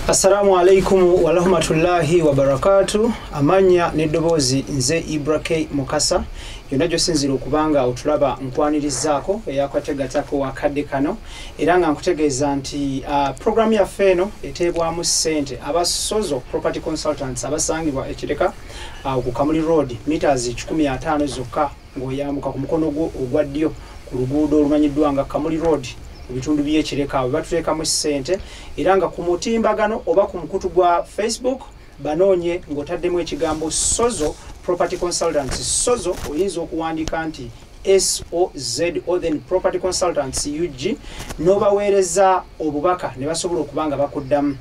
Assalamu alaikum wa rahmatullahi wa barakatuh. Amanya nedobozi nze Ibrahim Mukasa. Yonajo sinziro kubanga utulaba nkwanirizaako eyakwategatako wakadde kano era nga nkutegeeza nti program ya feno etebwamu ssente abasozo property consultants abasangibwa ekireka ku Kamuli Road meters 150 zokka ng'oyambuka ku mukono ogwa ddyo ku luguudo olumanyiddwa nga Kamuli Road ebitundu by'ekireka batuteekamu ssente era nga ku mutimbagano oba ku mukutu gwa Facebook banoonye ng'otaddemu ekigambo sozo property consultants sozo oyinza okuwandiika nti SOZO then property consultants UG n'obaweereza obubaka ne basobola okubanga bakuddamu.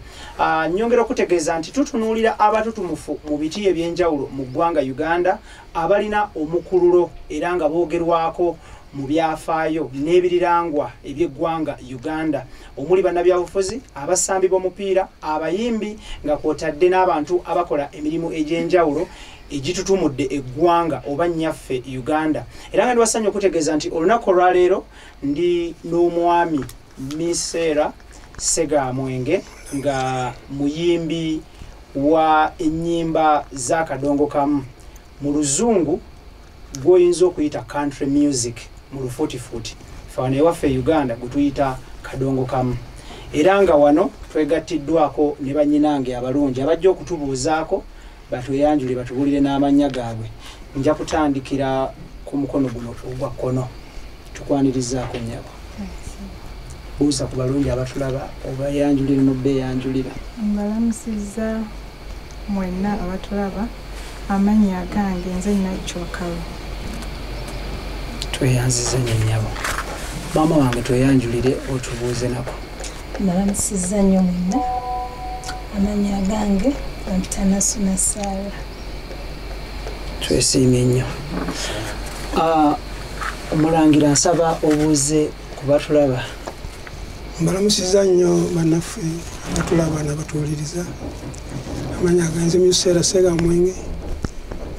Nyongera okutegeeza nti tutunuulira abatutumufu mu biti ebyenjawulo mu ggwanga Uganda abalina omukululo era nga boogerwako mu byafaayo n'ebirirangwa eby'eggwanga Uganda omuli bannabyabufuzi abasambi b'omupiira abayimbi nga kwotadde n'abantu abakola emirimu egy'enjawulo egitutumudde eggwanga oba nnyaffe Uganda era nga ndiwasanya okutegeeza nti olunaku olwaleero ndi n'omwami Misera Segamwenge nga muyimbi wa ennyimba z'akadongo kamu mu luzungu gwoyinza okuyita country music mu lufuutifuuti fano ewaffe Uganda gutuyita kadongo kamu era nga wano twegattiddwako ne bannyinange abalungi abajja okutubuuzaako batweyanjule batubulire n'amannya gaabwe. Nja kutandikira ku mukono guno ogwa kkono tukwanirizaako nnyabo buuza ku balungi abatulaba obayanjulire n'obbeeyanjulira. Mbalamusizza mwenna abatulaba amannya gange nze Nakyokalo. Tweyanzize nnyo nnyabo. Maama wange tweyanjulire otubuuze nako. Mbalamusizza nnyo mwenna amannya gange Antanasuna Sara. Twesiimye nnyo. Omulangira nsaba obuuze ku batulaba. Mbalamusizza nnyo bannaffe abatulaba n'abatuwuliriza amannya gange Misera Segamwenge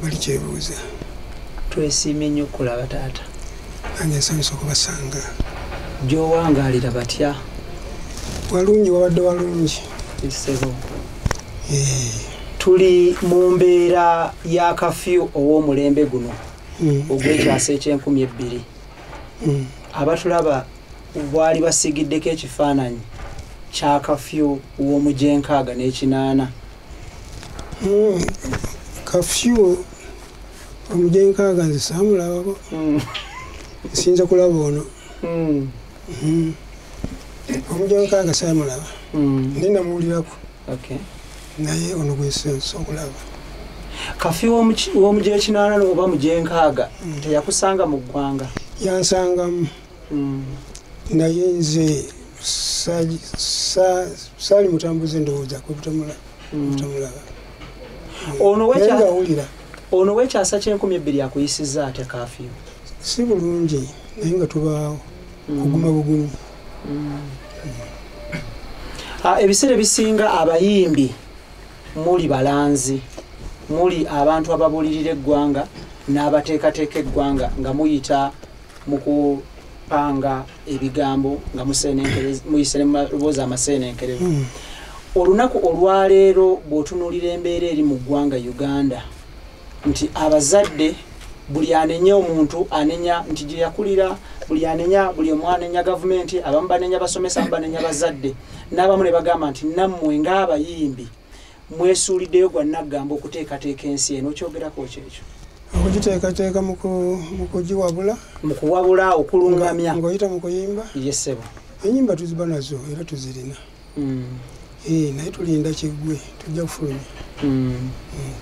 bali kyebuuza. Twesiimye nnyo okulaba taata. Nange nsanyusa okubasanga. Gy'owangaalira batya? Walungi wabadde walungi. Isebo. Tuli mu mbeera ya kafyu ow'omulembe guno ogw'ekyasa eky'enkumi 2. Abatulaba bwali basigiddeko ekifaananyi kya kafyu w'omujenkaaga n'ekinaana. Kafyu omujenkaaga nze saamulabako. Nsinza kulaba ono. Omujenkaaga saamulaba. Ndi namuwulirako. Okay. Naye ono gwesensa okulaba. Kafyu w'omujekinaana oba mujenkaaga teyakusanga mu ggwanga? Yansangamu. Naye nze saali mutambuze ndowooza kwebutamulaba. Ono w'ekyasa kye-200 akuyisizza ate kafyu? Si bulungi naye nga tubaawo kuguma bugumu. Ebiseera ebisinga abayimbi muli balanzi muli abantu ababulirira eggwanga n'abateekateeka eggwanga nga muyita mu kupanga ebigambo nga muyise maloboozi amaseenenkerevu. Olunaku olwaleero bw'otunuulira embeera eri mu ggwanga Uganda nti abazadde buli anenya omuntu anenya nti gye yakulira buli anenya buli omu anenya gavumenti abamu banenya basomesa abamu banenya bazadde n'abamu ne bagamba nti nammwe ng'abayimbi mwesuuliddeyo gwa naggamba okuteekateeka ensi eno okyogerako kyekyo? Okugiteekateeka mu kugiwabula. Mu kuwabula okulungamya. Ng'oyita mu kuyimba. Yesebo. Ennyimba tuziba nazo era tuzirina. Naye tulinda kiggwe tujja kufulumya.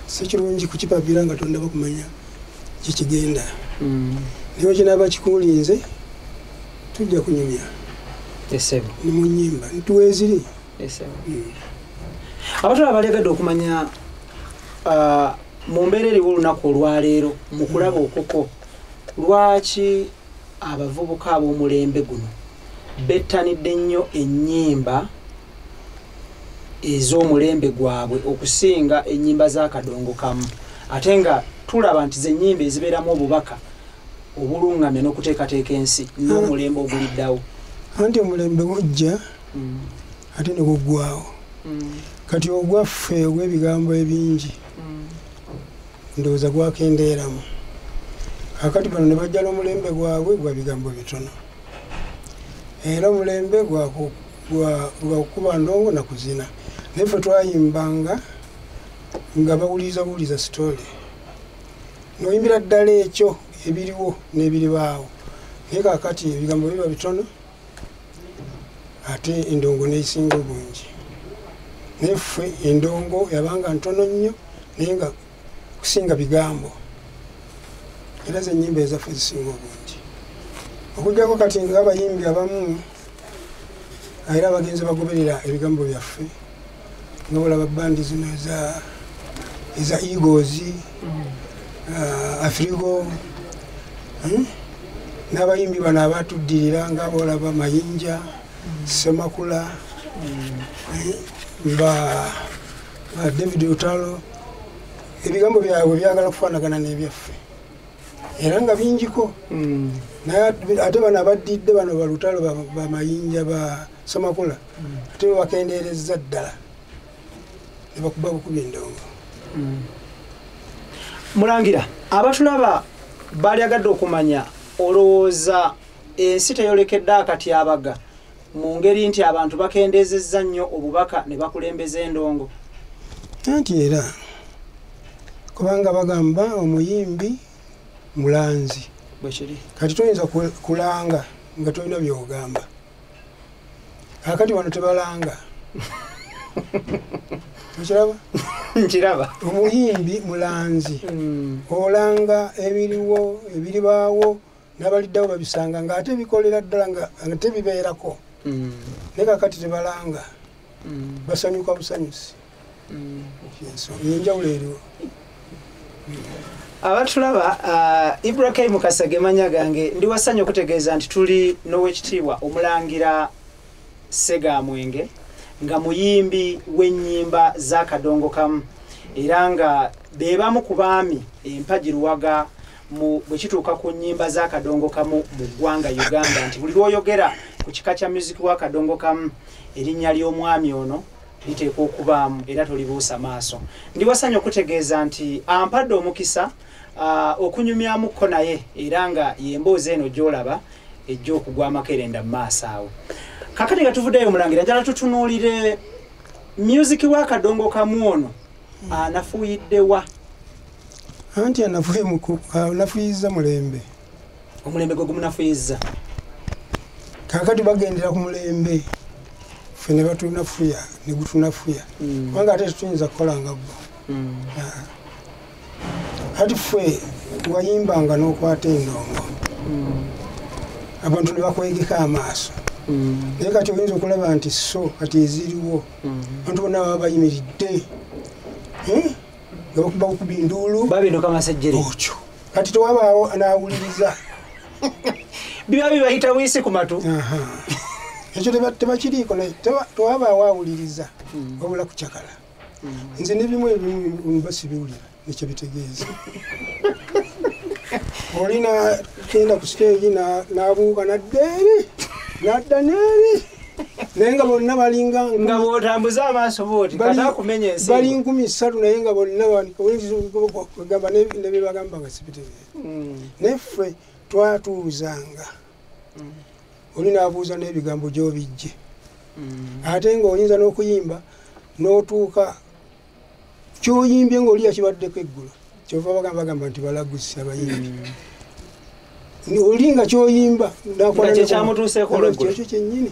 Si kirungi kukipapira nga tondaba kumanya kikigenda. Niyo kinaaba kikulinze tujja kunyumya. Yesebo. Ni mu nnyimba nituweeziri. Yesebo. Abatulaba balegadde okumanya mu mbeera eriwo olunaku olwaleero mu kulaba okoko lwaki abavubuka ab'omulembe guno bettanidde nnyo ennyimba ez'omulembe gwabwe okusinga ennyimba z'akadongo kamu ate nga tulaba nti ze nnyimba ezibeeramu obubaka obulungamya n'okuteekateeka ensi n'omulembe oguliddawo. Anti omulembe gujja ate ne guggwawo. kati ogwaffe ogw'ebigambo ebingi ndowooza gwakendeeramu kakati bano ne bajja n'omulembe gwabwe gwa bigambo bitono era omulembe gwakukuba ndongo na kuzina naye ffe twayimbanga nga bawuliriza sitole noyimbira ddala ekyo ebiriwo n'ebiribaawo naye kakati ebigambo biba bitono ate endongo neyisinga obungi naye ffe endongo yabanga ntono nnyo naye nga kusinga bigambo era zenyimba ezaffe zisinga obungi okugjako kati nga abayimbi abamu era abagenzi bagoberera ebigambo byaffe nga bulaba bandi zino eza Eagles Afrigo n'abayimbi bano abatuddirira nga bolaba Mayinja Semakula ba David Otalo ebigambo byabwe byagala kufaanagana n'ebyaffe era nga bingiko ate bano abaddidde bano balutalo bamayinja ba Semakula ate bakendeereza ddala ne bakuba bukubi endongo. Mulangira abatulaba bali agadde okumanya olowooza ensi teyolekedde akatyabaga mu ngeri nti abantu bakendeezezza nnyo obubaka ne bakulembeza endongo anti era kubanga bagamba omuyimbi mulanzi bwekiri kati toyinza kulanga nga tolina byogamba akati bano tebalanga nkiraba omuyimbi mulanzi olanga ebiriwo ebiribaawo n'abaliddawo babisanga nga ate bikolera ddala nga tebibeerako naye kakati tebalanga basanyuka busanyusi yenjawulo eriwo abatulaba Ibrahim Mukasa gemanya gange ndi wasanya okutegeeza nti tuli n'owekitiibwa omulangira Segamwenge nga muyimbi w'ennyimba z'akadongo kamu era nga beebamu ku baami empagiruwaga bwe kituuka ku nnyimba z'akadongo kamu mu ggwanga Uganda nti buli lw'oyogera ku kika kya muziki w'akadongo kamu erinnya ly'omwami ono liteekwa okubaamu era tolibuusa maaso ndi wasanya okutegeeza nti ampadde omukisa okunyumyamuko naye era nga yemboozi eno gy'olaba ejja okugwa amakerenda mu maaso awo kakati nga tuvuddeyo Mulangira njala tutunuulire music w'akadongo kamu ono anafuuyiddewa anti anafuyiza mulembe omulembe gwe gumunafuyiza kakati bagendera ku mulembe ffe ne batunafuya ne gutunafuya kubanga ate tetuyinza kukola nga gwo ati ffe wayimbanga n'okwata endongo abantu ne bakwegeka amaaso naye kati oyinza okulaba nti so kati eziriwo abantu bonna baba bayimiridde nga bakuba bukuba enduulu babinduka amasejjere okyo kati tewabaawo anaawuliriza biba bibayita buyisi ku matu ekyo tebakiriiko naye tewabaawo awuliriza wabula kucakala nze nebimu ebimu basibiwulira nekyo bitegeeza olina kenda ku siteegi n'abuuka naddeeri nadda neeri naye nga bonna balinga nga bw'otambuza amaaso booti kata akumenya ensi bali 13 naye nga bonna gamba nebibagamba nga sibitegeera naye ffe twatuuzanga oli n'abuuza n'ebigambo gy'obijje ate ng'oyinza n'okuyimba n'otuuka ky'oyimbye ng'oli yakibaddeko eggulo kyova bagamba nti balagusi abayimbi oli nga ky'oyimba nakyo kyennyini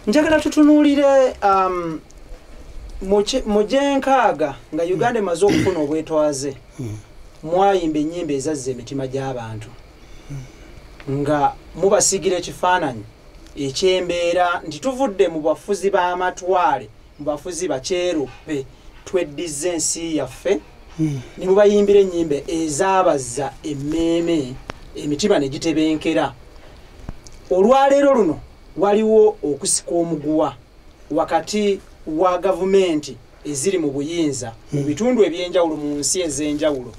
njagala tutunuulire mu gyenkaaga nga Uganda emaze okufuna obwetwaze mwayimba ennyimba ezazza emitima gy'abantu nga mubasigira ekifaananyi ekyembeera nti tuvudde mu bafuzi b'amatwale mu bafuzi bakyeruppe tweddiza ensi yaffe ne mubayimbira ennyimba ezaabazza emmeeme emitima ne gitebenkera olwaleero luno waliwo okusika omuguwa wakati wa gavumenti eziri mu buyinza mu bitundu ebyenjawulo mu nsi ez'enjawulo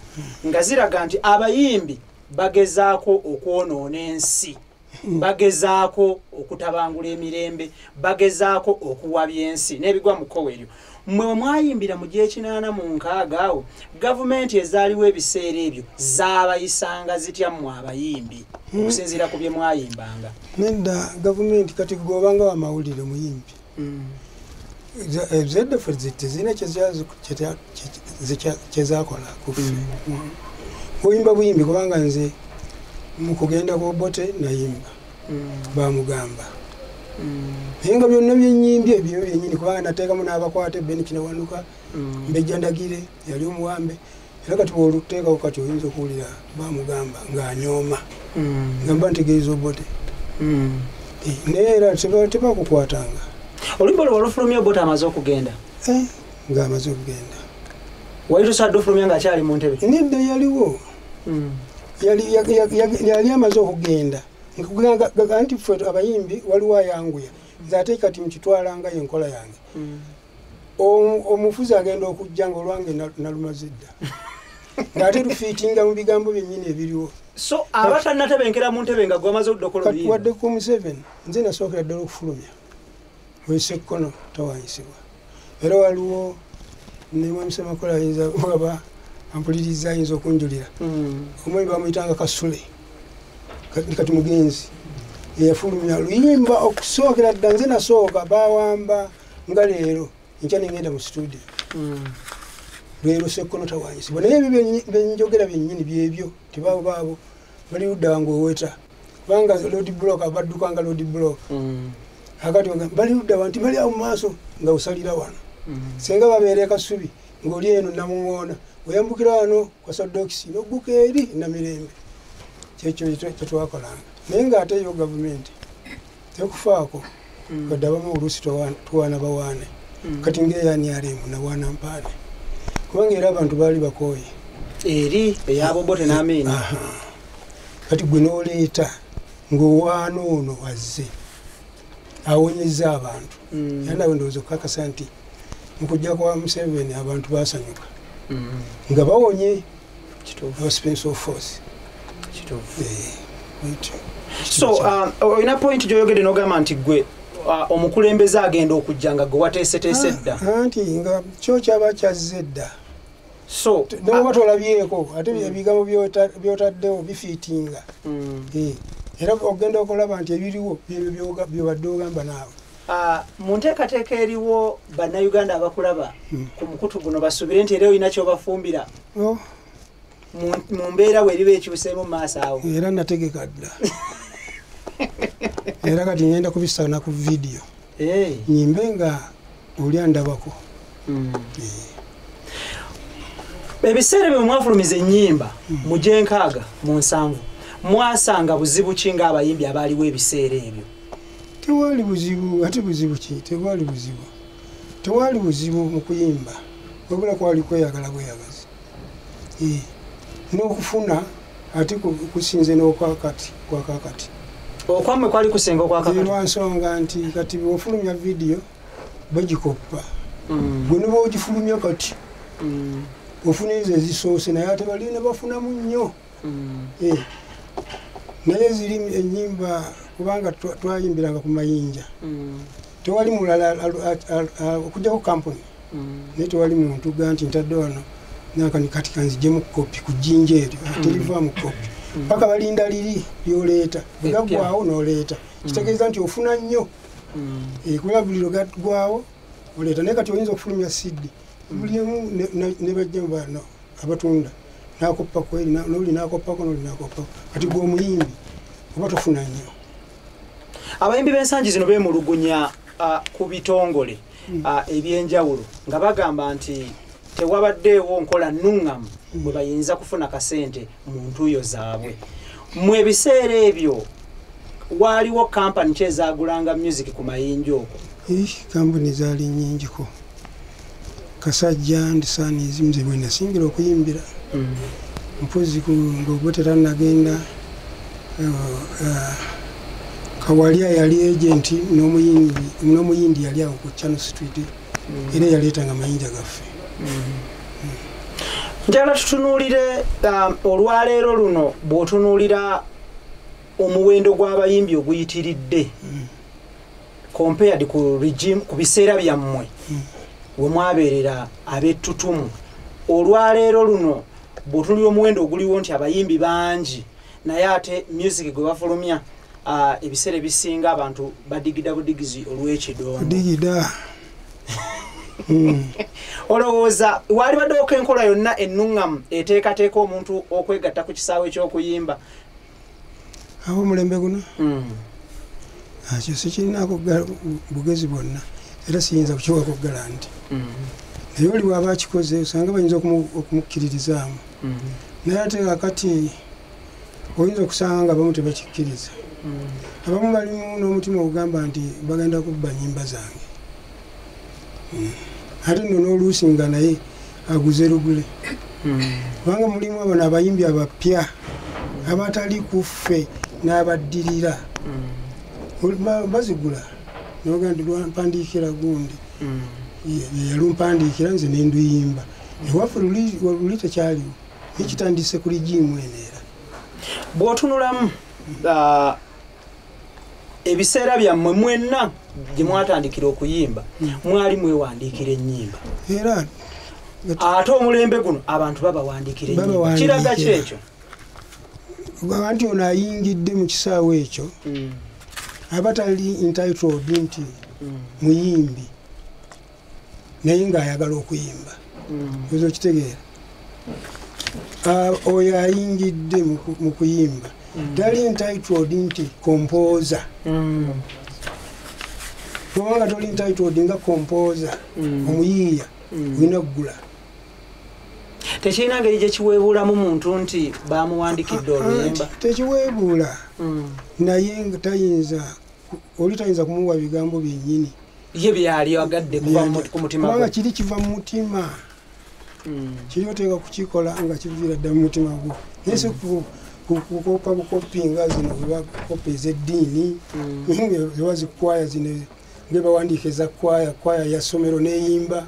nga ziraga nti abayimbi bagezaako okwonoona ensi bagezaako okutabangula emirembe bagezaako okuwabya ensi n'ebigwa mu kkowe eryo mmwe mwayimbira mu gy'ekinaana mu nkaaga awo gavumenti ezaaliwo ebiseera ebyo zaabayisanga zitya mmwe abayimbi okusinziira ku bye mwayimbanga nedda gavumenti kati gobanga wamawulire muyimbi ZFF tezirina kyezakola oyimba buyimbi kubanga nze mukugenda kwobote nayimba bamugamba naye nga byonna byenyimbye ebyo byennyini kubanga nateekamu n'abakwate benikinawanuka mbejjandagire yali omuwambe era kati bwoluteekako kati oyinza okuwulira bamugamba ng'anyooma ngamba ntegeeza obote naye era tebakukwatanga olumbe olwo walufulumya obote amaze okugenda ng'amaze okugenda wali tosadde ofulumya ng'akyali mu ntebe nedda yaliwo yali amaze okugenda nti ffe abayimbi waliwo ayanguya nze ate kati mukitwalanga yenkola yange omufuzi agenda okujja nga olwange nalumaze dda ng'ate lufiitinga mu bigambo byennyini ebiriwo so abatannatebenkera mu ntebe nga gwamaze okuddokola oluyimba wadde ku Museveni nze nasookera ddala okufulumya wesekkono tawanyisibwa era waliwo nemwamisemakola ayinza aba ampuliriza ayinza okunjulira omwami bamuyitanga Kasule kati mugenzi eyafulumya luyimba okusookera dda nze nasooka bawamba nga leero nkya nengenda mu studio leero sekkono tawanyisibwa naye ebyo benjogera byennyini byebyo tibaabo baabo bali ludda wange oweta kubanga Lord Block abaddukanga Lord Block akati bali ludda wanti bali awo mu maaso nga osalira wano senga babeere Kasubi ng'oli eno namuŋŋoona oyambukira wano kwa Sadokisi n'ogguka eri namirembe kyekyo kyetwakolanga naye ng'ate yo gavumenti tekufaako kadde abamu oluusi tuwaana bawaane kati ng'eyani alimu nawaana mpaane kubanga era abantu baali bakooye eri eyabobote n'amiini kati gwe n'oleeta ng'owaana ono wazze awonyezza abantu era nawe ndowooza okukakasa nti mukujja kwa Museveni abantu baasanyuka nga bawonye aba Special Force so olina point gy'oyogedde n'ogamba nti gwe omukulembeze agenda okujja nga gwe wateeseteese dda anti nga kyo kyaba kyazze dda so noba tolabyeko ate ebigambo byotaddewo bifiitinga era ogenda okulaba nti ebiriwo byobadde ogamba naawe mu nteekateeka eriwo bannayuganda abakulaba ku mukutu guno basuubire nti era olina kyobafumbira mu mbeera bweriba ekyuseemu mu maaso awo era nategeka dda era kati ngenda kubisana ku vidiyo nyimbe nga oli andabako ebiseera bye mwafulumiza ennyimba mu gyenkaaga mu 7 mwasanga buzibu ki ng'abayimbi abaaliwo ebiseera ebyo tewali buzibu ate buzibu ki tewali buzibu mu kuyimba wabula kwali kweyagala bweyagazi n'okufuna ate kusinze n'okwakati okwamwe kwali kusenga okwakati lwansonga nti kati bwofulumya vidiyo bagikoppa gwe ne bwogifulumya kati ofuniriza ezisoose naye ate balina bafunamu nnyo naye ziri ennyimba kubanga twayimbiranga ku mayinja tewali mulala okujjako kampuni naye tewali muntu ga nti ntadde wano nakani kati kanzijemu kopi ku jjinja eryo terivaamu kopi paka balinda liri byoleeta bwegagwawo n'oleeta kitegeeza nti ofuna nnyo kubera buli lwegaggwawo oleeta naye kati oyinza okufulumya siddi buli emu ne bajjamu bano abatunda nakoppako eri n'oli nakoppako n'oli nakoppako kati gw'omuyimbi oba tofuna nnyo abayimbi b'ensangi zino beemulugunya ku bitongole ebyenjawulo nga bagamba nti tewabaddeewo nkola nnuŋŋamu bwe bayinza kufuna kasente mu ntuuyo zaabwe mu ebiseera ebyo waaliwo kampani kyezagulanga music ku mayinja okwo kampuni zaali nnyingiko Kasajja ndisaanizi nze bwe nasingira okuyimbira mpozi ng'obote tannagenda Kawalya yali agenti n'omuyindi yali awo ku Channel Street era yaleetanga amayinja gaffe njala tutunuulire olwaleero luno bw'otunuulira omuwendo gw'abayimbi oguyitiridde compared ku regime ku biseera byammwe we mwabeerera ab'ettutumu olwaleero luno bw'otunulira omuwendo oguliwo nti abayimbi bangi naye ate music gwe bafulumya ebiseera ebisinga abantu badigida budigizi olw'ekidongo olowooza wali baddeoko enkola yonna ennuŋŋamu eteekateeka omuntu okwegatta ku kisaawe eky'okuyimba ab'omulembe guno akyo sikirinaako bugezi bwonna era siyinza kukiwako garanti naye oli bw'aba akikoze osanga bayinza okumukkiririzaamu naye ate kakati oyinza okusanga nga abamu tebakikkiriza abamu balimu n'omutima ogugamba nti bagenda kubba nnyimba zange ate nno n'oluusi nga naye aguze lugule kubanga mulimu abano abayimbi abapya abatali kuffe n'abaddirira bazigula noga ndi lwampandiikira gundi yalumpandiikira nze nenduyimba ewaffe luli tekyaliwo nikitandise kuli jimu eneera bw'otunulamu ebiseera byammwe mwenna gye mwatandikira okuyimba mwali mwewandiikira ennyimba era ate omulembe guno abantu babawandiikira ennyimba kiraga kyekyo nti ono ayingidde mu kisaawe ekyo abatali entitled nti muyimbi naye ng'ayagala okuyimba oza okitegeera oyo ayingidde mu kuyimba tali entitled nti composer kubanga toli entitled nga composer omuyiiya olina kugula tekirina ngeri gyekiweebuulamu muntu nti bamuwandikidde oluyimba tekiweebuula naye oli tayinza kumuwa bigambo byennyini ye byali agadde ku mutima kubanga kiri kiva mu mutima kiri oteeka kukikola nga kiviira dda mu mutima gwo naye si kukopa bukopinga zino webakopa ez'eddiini zebazikwaya zino ngebawandiika eza kwaya ya ssomero n'eyimba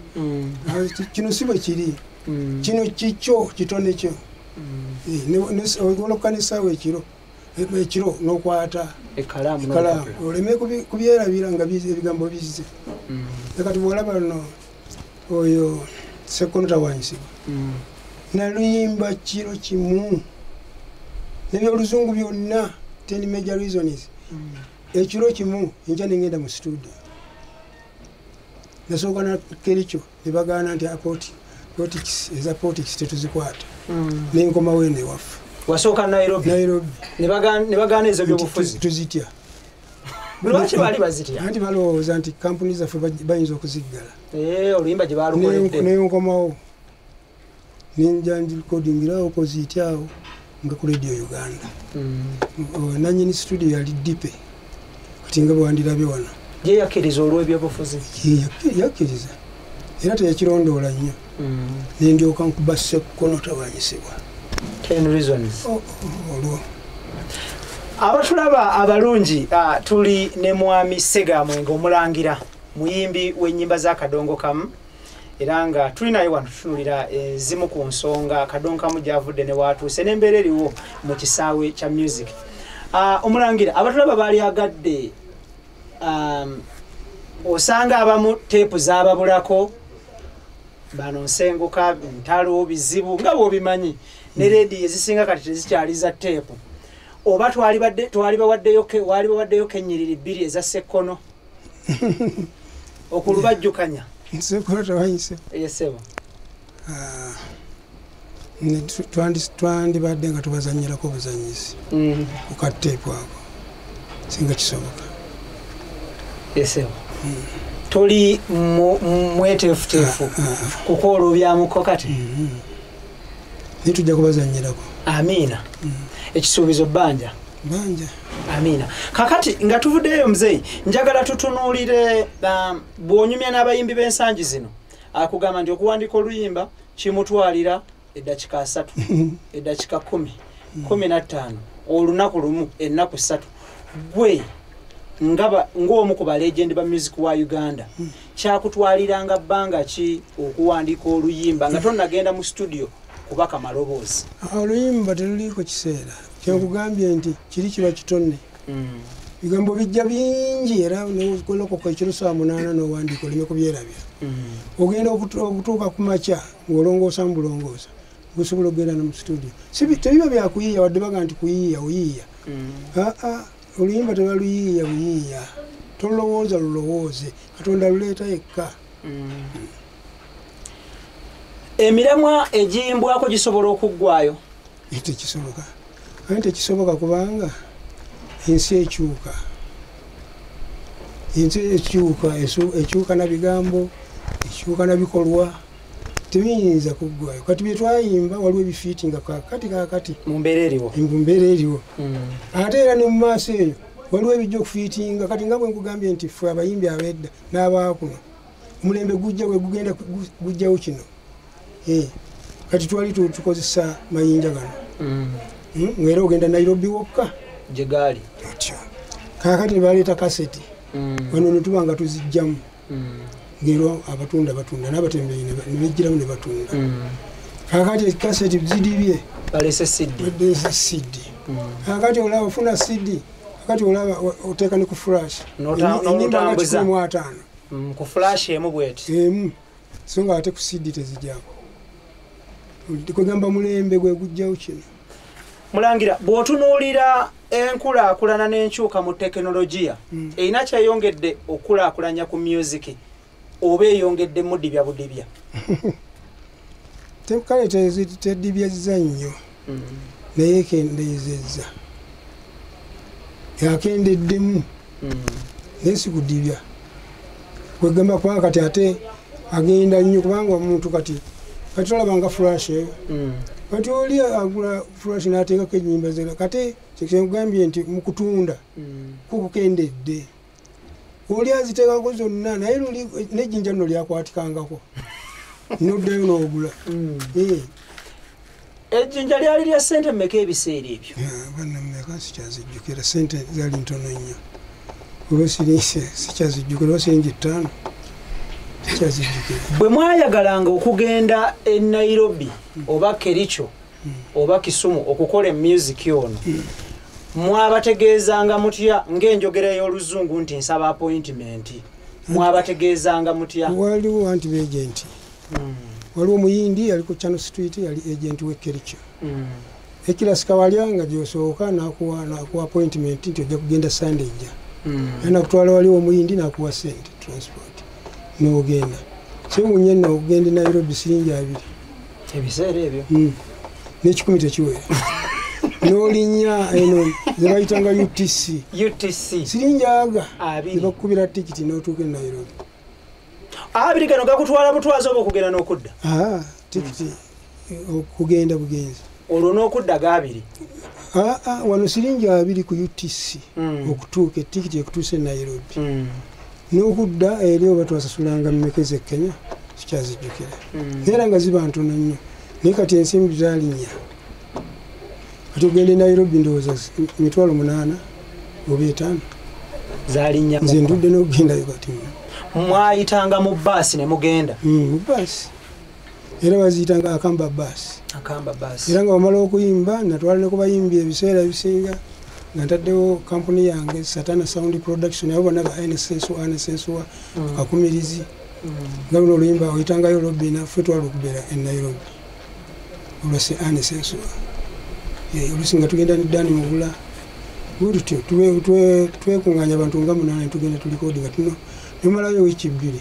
kino si bwe kiri kino kikyo kitone kyo olokkanisaawo ekiro n'okwata ekkalaamu oleme kubyerabira nga ebigambo bizze ekati bwolaba no oyo sekonota wansibwa naluyimba kiro kimu nebyoluzungu byonna 10 major reasons ekiro kimu enja nengenda mu studio nasooka nakerikyo nebagaana nti politics eza politics tetuzikwata nenkomawo eno ewaffe wasooka Nairobi ne bagaana ezo byobufuzi tuzitya lwaki baali bazitya anti balowooza nti kampuni zaffe bayinza okuziggala oluyimba gye baalukoledde nenkomawo nenja ndikodingirawo kozityawo nga ku Radio Uganda nanyini studio yali dipe kati nga bwandirabye wano ye yakkiriza olw'ebyobufuzi yakkiriza era teyakirondoola nnyo nendyoka nkuba sekkono tawanyisibwa 10 reasons olwo abatulaba abalungi tuli ne mwami Segamwenge omulangira muyimbi w'ennyimba za Kadongo Kamu era nga tuli naye wano tutunulira zimu ku nsonga Kadongo Kamu gy'avudde ne watuuse n'embeera eriwo mu kisaawe kya music. Omulangira abatulaba baali agadde osanga abamu teepu zaababulako bano nsenguka ntalo bizibu nga bw'obimanyi ne reedi ezisinga kati tezikyali za teepu oba twali bawaddeyo ennyiriri 2 eza Sekkono okulubajjukanya Sekkono tewayise yesebo twandibadde nga tubazanyirako obuzanyisi ku kateepu ako singa kisoboka yesebo toli mweteefuteefu kukoola obyamuko kati nitujja kubazanyirako amiina ekisuubizo banja amiina kakati nga tuvuddeyo muzeeyi njagala tutunuulire bw'onyumya n'abayimbi b'ensangi zino akugamba nti okuwandika oluyimba kimutwalira eddakiika 3 eddakiika 10 15 olunaku lumu ennaku 3 gwe ng'omu ku balegendi ba music wa Uganda kyakutwaliranga bbanga ki okuwandika oluyimba nga tonnagenda mu studio kubaka maloboozi oluyimba teluliiko kiseera Kyekugambye nti kiri kiba kitone. Bigambo bijja bingi era n'okolokoka ekiro saa 8 n'owandiika oleme kubyerabya. Ogenda okutuuka ku makya ng'olongoosa mu bulongoosa gusobola okugenda ne mu studio. Tebiba byakuyiiya wadde baga nti kuyiiya oyiiya. Oluyimba tebaluyiiya buyiiya. Tolowooza lulowooze Katonda luleeta yekka. Emiramwa egiyimbwako gisobola okuggwaayo? Tekisoboka. Tekisoboka kubanga ensi ekyuka. Ensi ekyuka na bigambo, ekyuka na bikolwa. Tebiyinza kuggwaayo. Kati bye twayimba waliwo ebifiiti nga kakati. Mu mbeera eriwo. Ate era ne mu maaso eyo waliwo ebijja okufiitinga. Kati nga bwe nkugambye nti ffe abayimbi ab'edda n'abaakuno omulembe gujja bwe gugenda gujjawo kino. Kati twali tukozesa mayinja gano. Ng'era ogenda Nairobi wokka gye gaali. Kaakati ne baleeta kaseti. Wano ne tuba nga tuzijjamu. Ngero abatunda n'abatembeeyi ne bejjiramu ne batunda. Kaakati kaseti zidibye. Baleese CD. Kaakati olaba ofuna CD. Kaakati olaba oteeka ne ku flash. N'otambuza. Ku flash emu bweti. So nga ate ku CD tezijjako. Kugamba mulembe gwe gujjawo kino. Mulangira bw'otunuulira enkulaakulana n'enkyuka mu tekinologiya erina kyeyongedde okulaakulanya ku music oba eyongedde mu dibya budibya? Kale tedibyazza nnyo naye kendeezezza. Yakendeddemu naye si kudibya. Kwegamba kubanga kati ate agenda nnyo kubanga omuntu kati olabanga flash eyo. Kati oli agula flash n'ateekako ennyimba ze. Kati kyekugambye nti mu kutunda kukukendedde. Oli aziteekako zonna naye n'ejjinja nno lyakwatikangako. N'oddayo n'ogula. Ejjinja lyali lya ssente mmeka ebiseera ebyo? Bannameka sikyazijjukira. Ssente zaali ntono nnyo. Olwo sikyazijjukira oba siringi 5. Bwe mwayagalanga okugenda e Nairobi oba Kericho oba Kisumu okukola music ono mwabategeezanga mutya ng'enjogera y'oluzungu nti nsaba appointment? Mwabategeezanga mutya? Waliwo anti-agent. Waliwo omuyindi yali ku Channel Street yali agent we Kericho. Ekira sikawalya nga gyosooka n'akuwa appointment nti ojja kugenda Sunday jja. Era kutwala waliwo omuyindi n'akuwa ssente transport. N'ogenda. Singu nyenna okugenda Nairobi siringi 2. Ebiseera ebyo. N'ekikumi tekiwera. N'olinnya eno ze bayitanga UTC. Siringi 2. Ne bakukubira tikiti n'otuuka e Nairobi. 2 gano gakutwala butwazi oba okugenda n'okudda? Tikiti okugenda bugenzi. Olwo n'okudda ga 2? Wano siringi 2 ku UTC okutuuka etikiti ekutuuse e Nairobi. N'okudda eri oba twasasulanga mmekeze Kenya sikyazijjukira. Era nga ziba ntono nnyo. Naye kati ensimbi zaalinya. Kati ogenda e Nairobi ndowooza 8,000 oba 5. Zaalinya. Nze ndudde n'okugendayo kati. Mwayitanga mu bbaasi ne mugenda? Mu bbaasi. Era baziyitanga akamba bbaasi. Era nga wamala okuyimba natwala ne ku bayimbi ebiseera ebisinga. Nantaddewo kampuni yange Satana Sound Production abo bonna ba Anesensua Kakumirizi. Nga luno oluyimba oyitangayo lobby naffe twalukubera e Nairobi. Olwase Anesensua. Olusinga tugenda n'Dani Mubula. Bwetutyo twekunganya abantu nga 8 tugenda tulikodinga tuno. Nimalayo wiiki 2.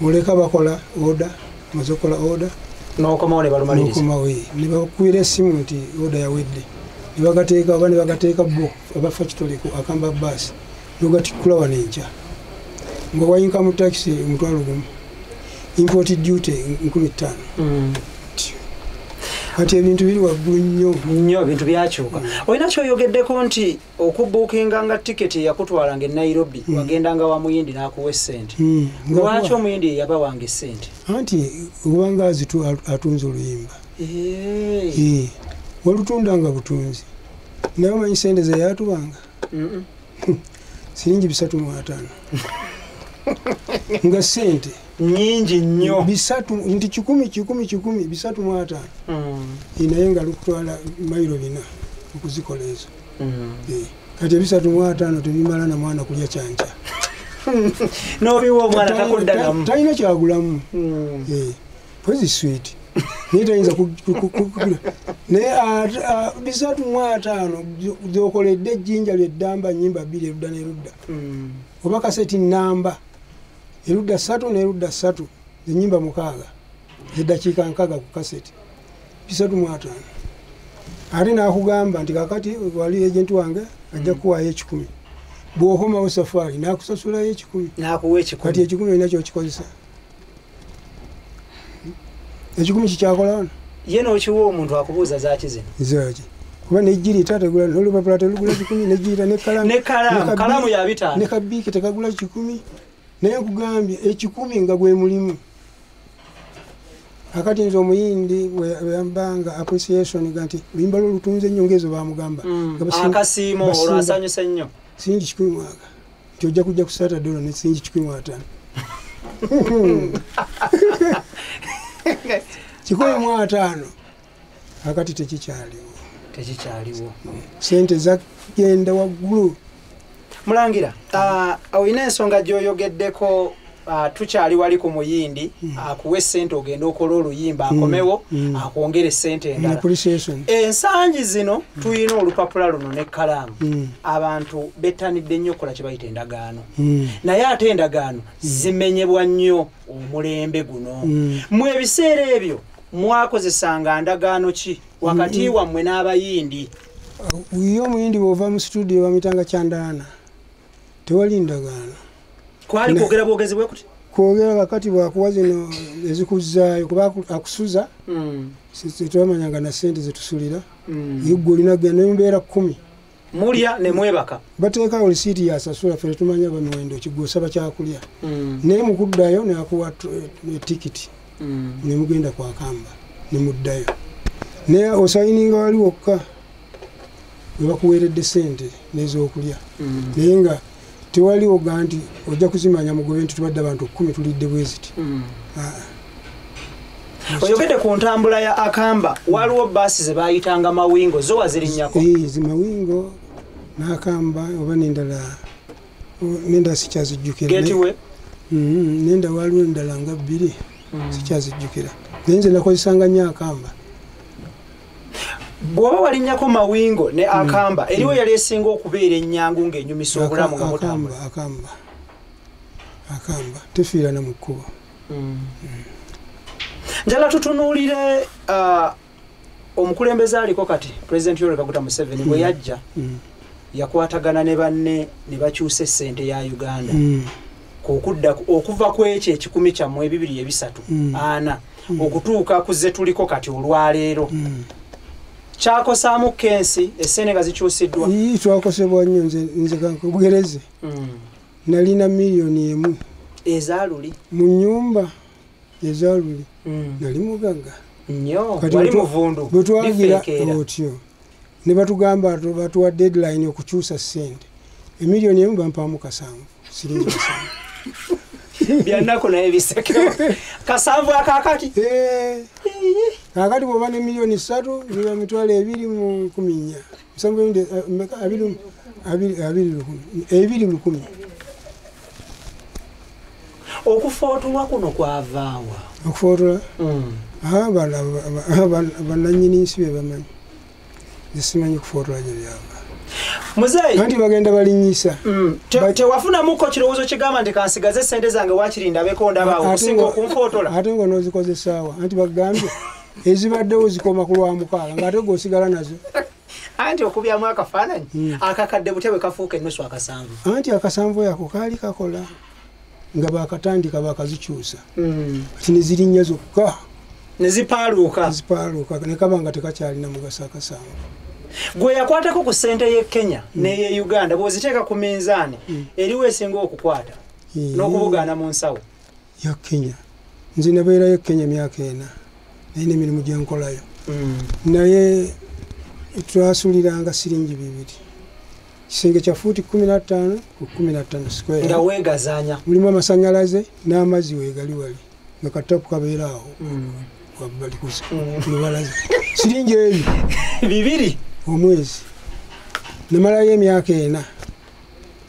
Oleka bakola order, mazokola order. N'okomawo ne balumaliriza. N'okomawo ne bakubira essimu nti order yawedde. Nibagateeka oba nibagateeka bo abafa kitoliku akamba bbaasi n'ogatikkula wano enkya nga wayinka mu takisi 1,000 import duty 5,000. Kati ebintu biri waggulu nnyo ebintu byakyuka. Olina kyoyogeddeko nti okubuukinga nga tiketi yakutwalanga e Nairobi wagendanga wa muyindi n'akuwa essente. Lwaki omuyindi yabawanga essente? Anti obanga atunze oluyimba. Walutundanga butunzi. Naye omanyi ssente ze yatubanga? Siringi 3,500. Nga ssente nyingi nnyo. 3 nti 10 3,500. Naye nga lukutwala mayiro 4. okuzikola ezo. Kati ebisatu mu ataano tebimala na mwana kulya kyanca. N'obiwa omwana takuddamu. Talina kyagulamu. Pozi sweet. Naye tayinza kugula. Naye bisatu mu ataano gy'okoledde ejjinja ly'eddamba nnyimba 2 erudda n'erudda. Oba kaseti nnamba erudda 3 n'erudda 3 ennyimba 6 z'eddakiika 6 ku kaseti. Bisatu mu ataano. Ate n'akugamba nti kakati wali agenti wange ajja kuwaayo 10. Bw'okomawo safari n'akusasulayo 10. N'akuwa 10. Kati 10 olina ky'okikozesa. 10 kikyakola wano. Ye n'okiwa omuntu akubuuza zaaki zino. Zaaki. Kuba n'ejjiri tategula n'olupapula telugula 10 n'ejjira n'ekkalamu. Kalamu ya 5. Ne kabiiki tekagula 10. Naye nkugambye 10 nga gwe mulimu. Akati nze omuyindi weyambanga appreciation ganti luyimba lwo lutunze nyongezo bamugamba. Akasiimo olwasanyusa nnyo. Singi 10 mwaka. Nti ojja kujja kusata dola ne singi 15. 15 akati tekikyaliwo. Sente zagenda waggulu. Mulangira, olina ensonga gy'oyogeddeko tukyali wali ku muyindi akuwa essente ogenda okola oluyimba akomewo akwongera essente endala. Ensangi zino tuyina olupapula luno n'ekkalaamu. Abantu bettanidde nnyo okukola kye bayita endagaano. Naye ate endagaano zimenyebwa nnyo omulembe guno. Mu ebiseera ebyo mwakozesanga ndagaano ki wakati wammwe n'abayindi? Ye omuyindi bw'ova mu studio bamitanga Kyandana. Tewali ndagaano. Kwali kwogera bwogezi bwe kuti? Kwogera kakati bwakuwa zino ezikuzzaayo kuba akusuza. Tetwamanyanga na ssente zetusulira. Yegwe olina genda embeera 10. Mulya ne mwebaka. Bateekawo lisiiti yasasula ffe tetumanya bamiwendo kigwosaba kyakulya. Naye mu kuddayo neakuwa tikiti. Ne mugenda kwa Kamba ne muddayo. Naye osayininga wali wokka we bakuweeredde ssente n'ez'okulya. Naye nga tewali oga nti ojja kuzimanya mugobe nti tubadde abantu 10 tulidde bweziti. Oyogedde ku ntambula ya Akamba waliwo baasi ze bayitanga Mawingo zo wazirinnyako? Zi Mawingo n'Akamba oba n'endala n'endala sikyazijjukira. Getwe? N'enda waliwo endala nga 2 sikyazijjukira. Naye nze nakozesanga nnyo Akamba. Bw'oba walinnyako Mawingo ne Akamba eriwo yali esinga okubeera ennyangu ng'enyumisa obulamu nga mutambula. Akamba tefiira na mu kkubo. Njala tutunuulire omukulembeze aliko kati President Yoweri Kaguta Museveni bwe yajja yakwatagana ne banne ne bakyusa essente ya Uganda. Okuva ku ekyo 10 kyammwe 2 3 okutuuka ku ze tuliko kati olwaleero. Kyakosaamu kensi essente nga zikyusiddwa. Twakosebwa nnyo nze kankubugereze. Nalina miliyoni 1 ezaaluli mu nnyumba ezaaluli. Nali mugagga nnyo wali muvundu bwe twagira otyo ne batugamba batuwa deadline okukyusa ssente. Emiliyoni 1 bampaamu 7 siringi 7. Byannako naye bisekero. 7 akakati? Kakati bw'oba ne miliyoni 3 biba mitwalo 2 mu 10. 2 okufootolwa kuno kwavaawa? Okufootola? Bannannyini nsi be bamanyi. Simanyi kufootola gye byava. Muzeeyi anti bagenda balinnyisa. Tewafunamuko kirowoozo kigamba nti kansigaze ssente zange waakiri ndabeko ndabaawo okusinga okunfootola? Ate ng'onoozikozesaawa anti bagambye ezibaddewo zikoma ku Lwamukaaga ng'ate g'osigala nazo. Anti okubyamu akafaananyi akakadde butya bwe kafuuka ennusu 7. Anti 7 yako kaali kakola nga baakatandika baakazikyusa. Kati ne zirinnya zokka. Ne zipaaluuka ne kaba nga tekakyalina mugaso 7. Gwe yakwatako ku ssente y'e Kenya n'eye Uganda bw'oziteeka ku minzaani eriwo esinga okukwata n'okubugaana mu nsawo? Ya Kenya. Nze nabeerayo Kenya myaka 4 naye n'emirimu gye nkolayo. Naye twasuliranga siringi 2. Kisenge kya fuuti 15 ku 15 square. Nga weegazaanya. Mulimu amasannyalaze n'amazzi weegali wali. Nga katapu kabeera awo. Wabbali ku lubalaza. Siringi eyo. 2. omwezi nemalayo emyaka 4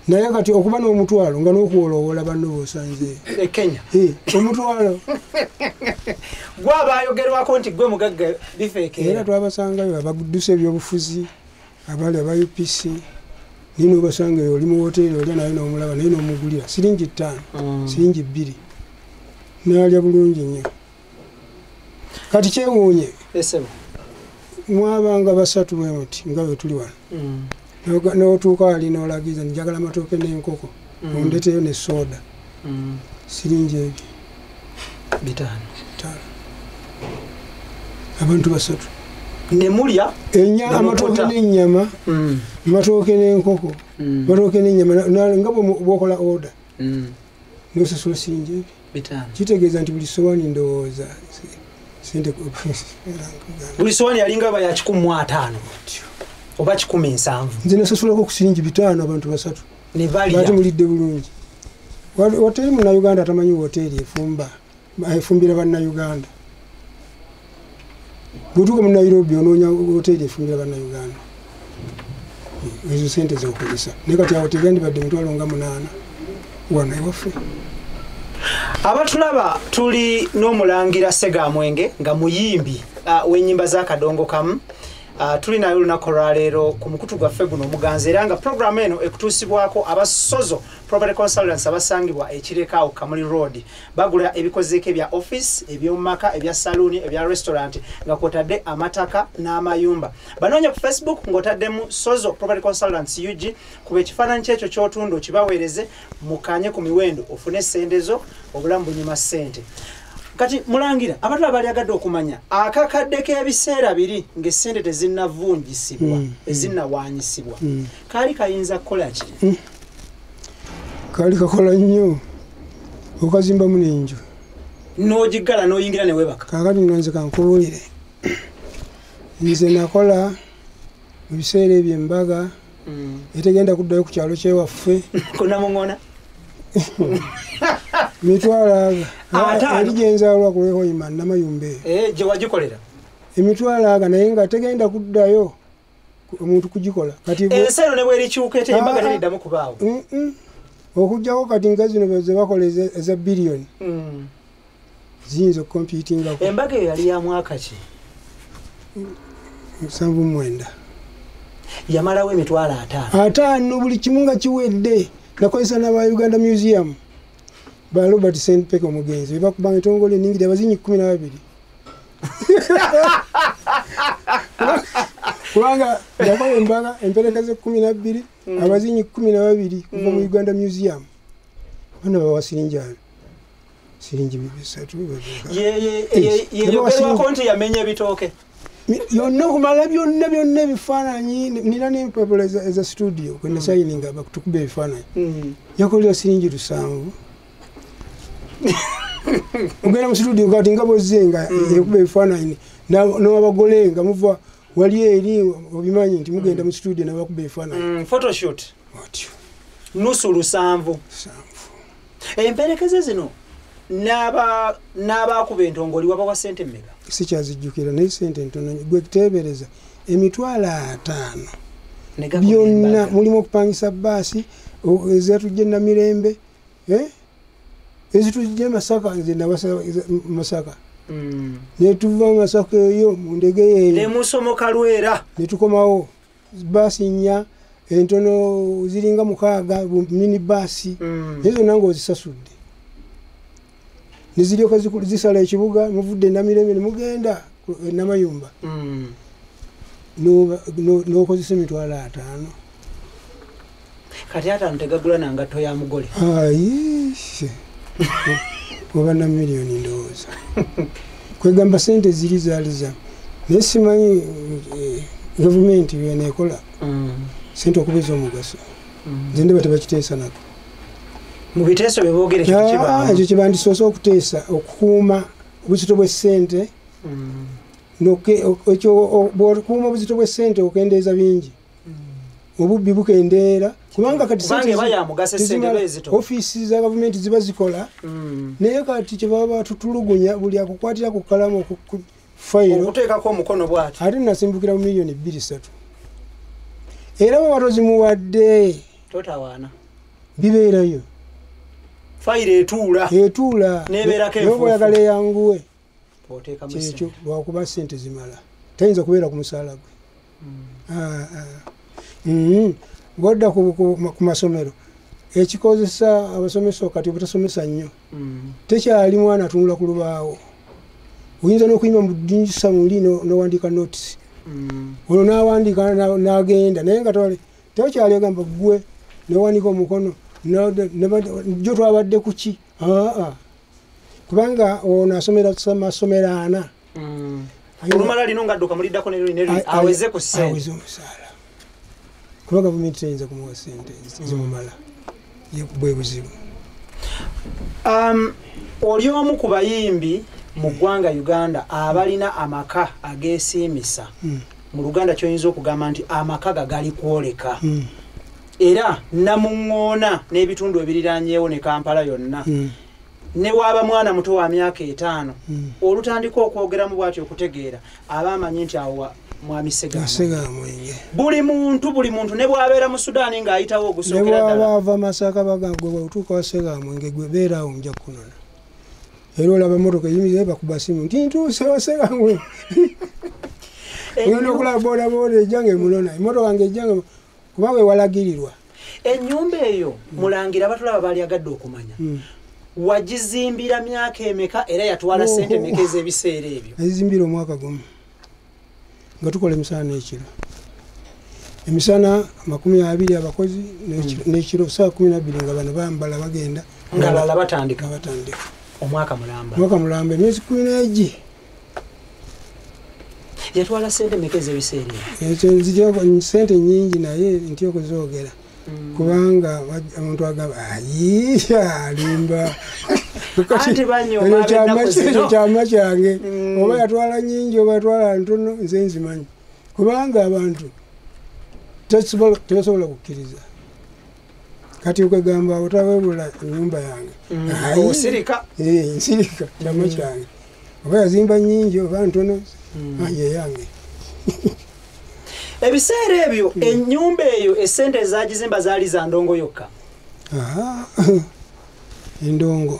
naye kati okuba n'omutwalo nga n'okuwoloowola banno b'osanze Kenya omutwalo gwaba ayogerwako nti gwe mugagga bifeekera era twabasangayo abagudduse ebyobufuzi abali aba UPC nino basangayo oli mu hoteeri olya naye n'omulaba naye n'omugulira siringi 5 siringi 2 nalya bulungi nnyo kati kyewuunye esebo mwabanga basatu bwe muti nga bwe tuli wano n'otuuka wali n'olagiza njagala amatooke n'enkoko ondeteyo ne soda siringi ebyo 5 abantu basatu nemulya amatooke n'ennyama amatooke n'enkoko amatooke n'ennyama nga bw'okola oda n'osasula siringi ebyo 5 kitegeeza nti buli sowaani ndowooza sente buli sowaani yalinga baba ya 15 oba 17 nze nasasulako ku siringi 5 abantu basatu ne balya bati mulidde bulungi hoteri munnayuganda atamanyi hoteri efumbira bannayuganda bwetuuka mu Nairobi onoonya hoteri efumbira bannayuganda ezo sente zokozesa naye kati hoteri yandibadde mitwalo nga 8 wano ewaffe. Abatulaba tuli n'omulangira Segamwenge nga muyimbi w'ennyimba za Kadongo Kamu. Tuli nayo lunaku lwaleero ku mukutu gwaffe guno omuganzi era nga programu eno ekutuusibwako abasozo property consultants abasangibwa ekireka Kamuli Road bagula ebikozeeko ebya office ebyomumaka ebya saloon ebya restaurant nga kwotadde amataka n'amayumba. Banoonya ku Facebook ng'otaddemu Sozo Property Consultants UG kuba ekifaananyi kyekyo ky'otunda okibaweereze mukanye ku miwendo ofune sendezo obulamu bunyuma ssente. Kati mulangira abantu abali agadde okumanya akakadde k'ebiseera biri ng'essente tezinnavunjisibwa ezinnawaanyisibwa kaali kayinza kukola ki? Kaali kakola nnyo okazimbamu n'enju n'ogiggala n'oyingira ne weebaka. Kaakati nze kankubuulire nze nakola mu biseera ebyo embaga etegenda kuddayo ku kyalo kyewaffe kunamuŋŋona emitwalo eri gyenzaalwa ku Lwehoima Namayumba eyo gye wagikolera emitwalo aga naye nga tegenda kuddayo omuntu kugikola kati ensi eno ne bwerikyuka ete embaga teriddamu kubaawo okugjako kati nga zino ze bakola eza biliyoni ziyinza okukompitingako. Embaga eyo yali ya mwaka ki? 79 yamalawo emitwalo 5 buli kimu nga kiwedde. Nakozesa n'aba Uganda Museum ba Robert St. Peko omugenzi bakubanga etongole ningiri abazinyi 12 kubanga yakola embaga emperekeze 12 abazinyi 12 kuva mu Uganda Museum bana bawasirinja siringi 3 yogerwako nti yamenya ebitooke yonna okumala byonna ebifaananyi nina n'empapula eza studio kwena sayininga bakutukuba ebifaananyi yakolera siringi 7 ogenda mu studio kati nga bozenga ekuba ebifaananyi n'abagole nga muva wali eri obimanyi nti mugenda mu studio nabakuba ebifaananyi photoshoot nusu 7 emperekeze zino n'abakuba entongoli wabawa sente mmeka? Sikyazijjukira naye sente ntono gwe kuteebereza emitwalo 5 byonna mulimu okupangisa baasi ezatujje Namirembe ezitujje Masaka nze nabasa Masaka netuva Masaka eyo mu ndege eyo nemusomoka Lwera netukomawo baasi 4 entono ziringa 6 mini baasi ezo nange ozisasudde niziryoka zisala ekibuga muvudde Namirembe nemugenda Namayumba n'okozesa emitwalo 5 kati 5 tegagula nangatto ya mugole oba na miliyoni ndowooza kwegamba sente ziri zaaliza naye simanyi gavumenti byeneekola sente okubeza omugaso nze ndeba tebakiteesa nako mu biteeso bye boogere ekyo kye bandisoose okuteesa okukuuma obuzito bw'essente bw'okuuma obuzito bw'essente okendeeza bingi obubbi bukendeera kubanga kati ofiisi za gavumenti ziba zikola naye kati kye baba batutulugunya buli akukwatira ku kalamu ku fayiro okuteekako omukono bw'ati ate nasimbukira mu miliyoni 2-3 era bw'abatozi muwadde totawaana bibeerayo fayiro etuula nebeerako enfuufu oyagala eyanguwe oteeka kyekyo lwakuba ssente zimala tayinza kubeera ku musaala gwe bwodda ku masomero ekikozesa abasomesa kati butasomesa nnyo tekyali mwana atunula ku lubaawo oyinza n'okuyima mu ddingisa muli n'owandiika notisi olwo n'awandiika n'agenda naye nga tewakyali agamba ggwe n'owanika omukono jo twabadde ku ki kubanga ono asomera masomero 4 olumala lino ngadduka muliddako aweze ku ssente aweze omusaala kuba gavumenti teyinza kumuwa ssente zimumala bwe buzibu. Oli omu ku bayimbi mu ggwanga Uganda abalina amaka ageesiimisa mu Luganda kyoyinza okugamba nti amaka gagali kwoleka era namuŋŋoona n'ebitundu ebiriraanyeewo ne Kampala yonna ne waaba mwana muto wa myaka 5 olutandika okwogeramu bw'atyo okutegeera abamanyi nti awo mwami Segamwenge buli muntu ne bw'abeera mu Sudaani ng'ayitawo ogusookera ddala ne bw'aba Masaka bagagwe bw'otuuka wa Segamwenge gwe beeraawo nja kunona era olaba motoka eyimize bakuba simu nti ntuuse wa Segamwenge ogenda okulaba boodabooda ejjange emunona emotoka wange ejjange kuba we walagirirwa ennyumba eyo mulangira batulaba baali agadde okumanya wagizimbira myaka emeka era yatwala ssente meka ez'ebiseera ebyo azizimbira omwaka gumu nga tukola emisana n'ekiro emisana 20 abakozi n'ekiro saa 12 nga bano bambala bagenda nga balala batandika omwaka mulamba emyezi 11 yatwala ssente meka ez'ebiseera ebyo ssente nyingi naye nti okuzoogera kubanga omuntu agamba alimba kyama kyange oba yatwala nyingi oba yatwala ntono nze nzimanyi kubanga abantu tebasobola kukkiriza kati okwegamba otawebula ennyumba yange nsirika kyama kyange oba yazimba nyingi oba ntono yeyange ebiseera ebyo ennyumba eyo essente ezagizimba zaali za ndongo yokka endongo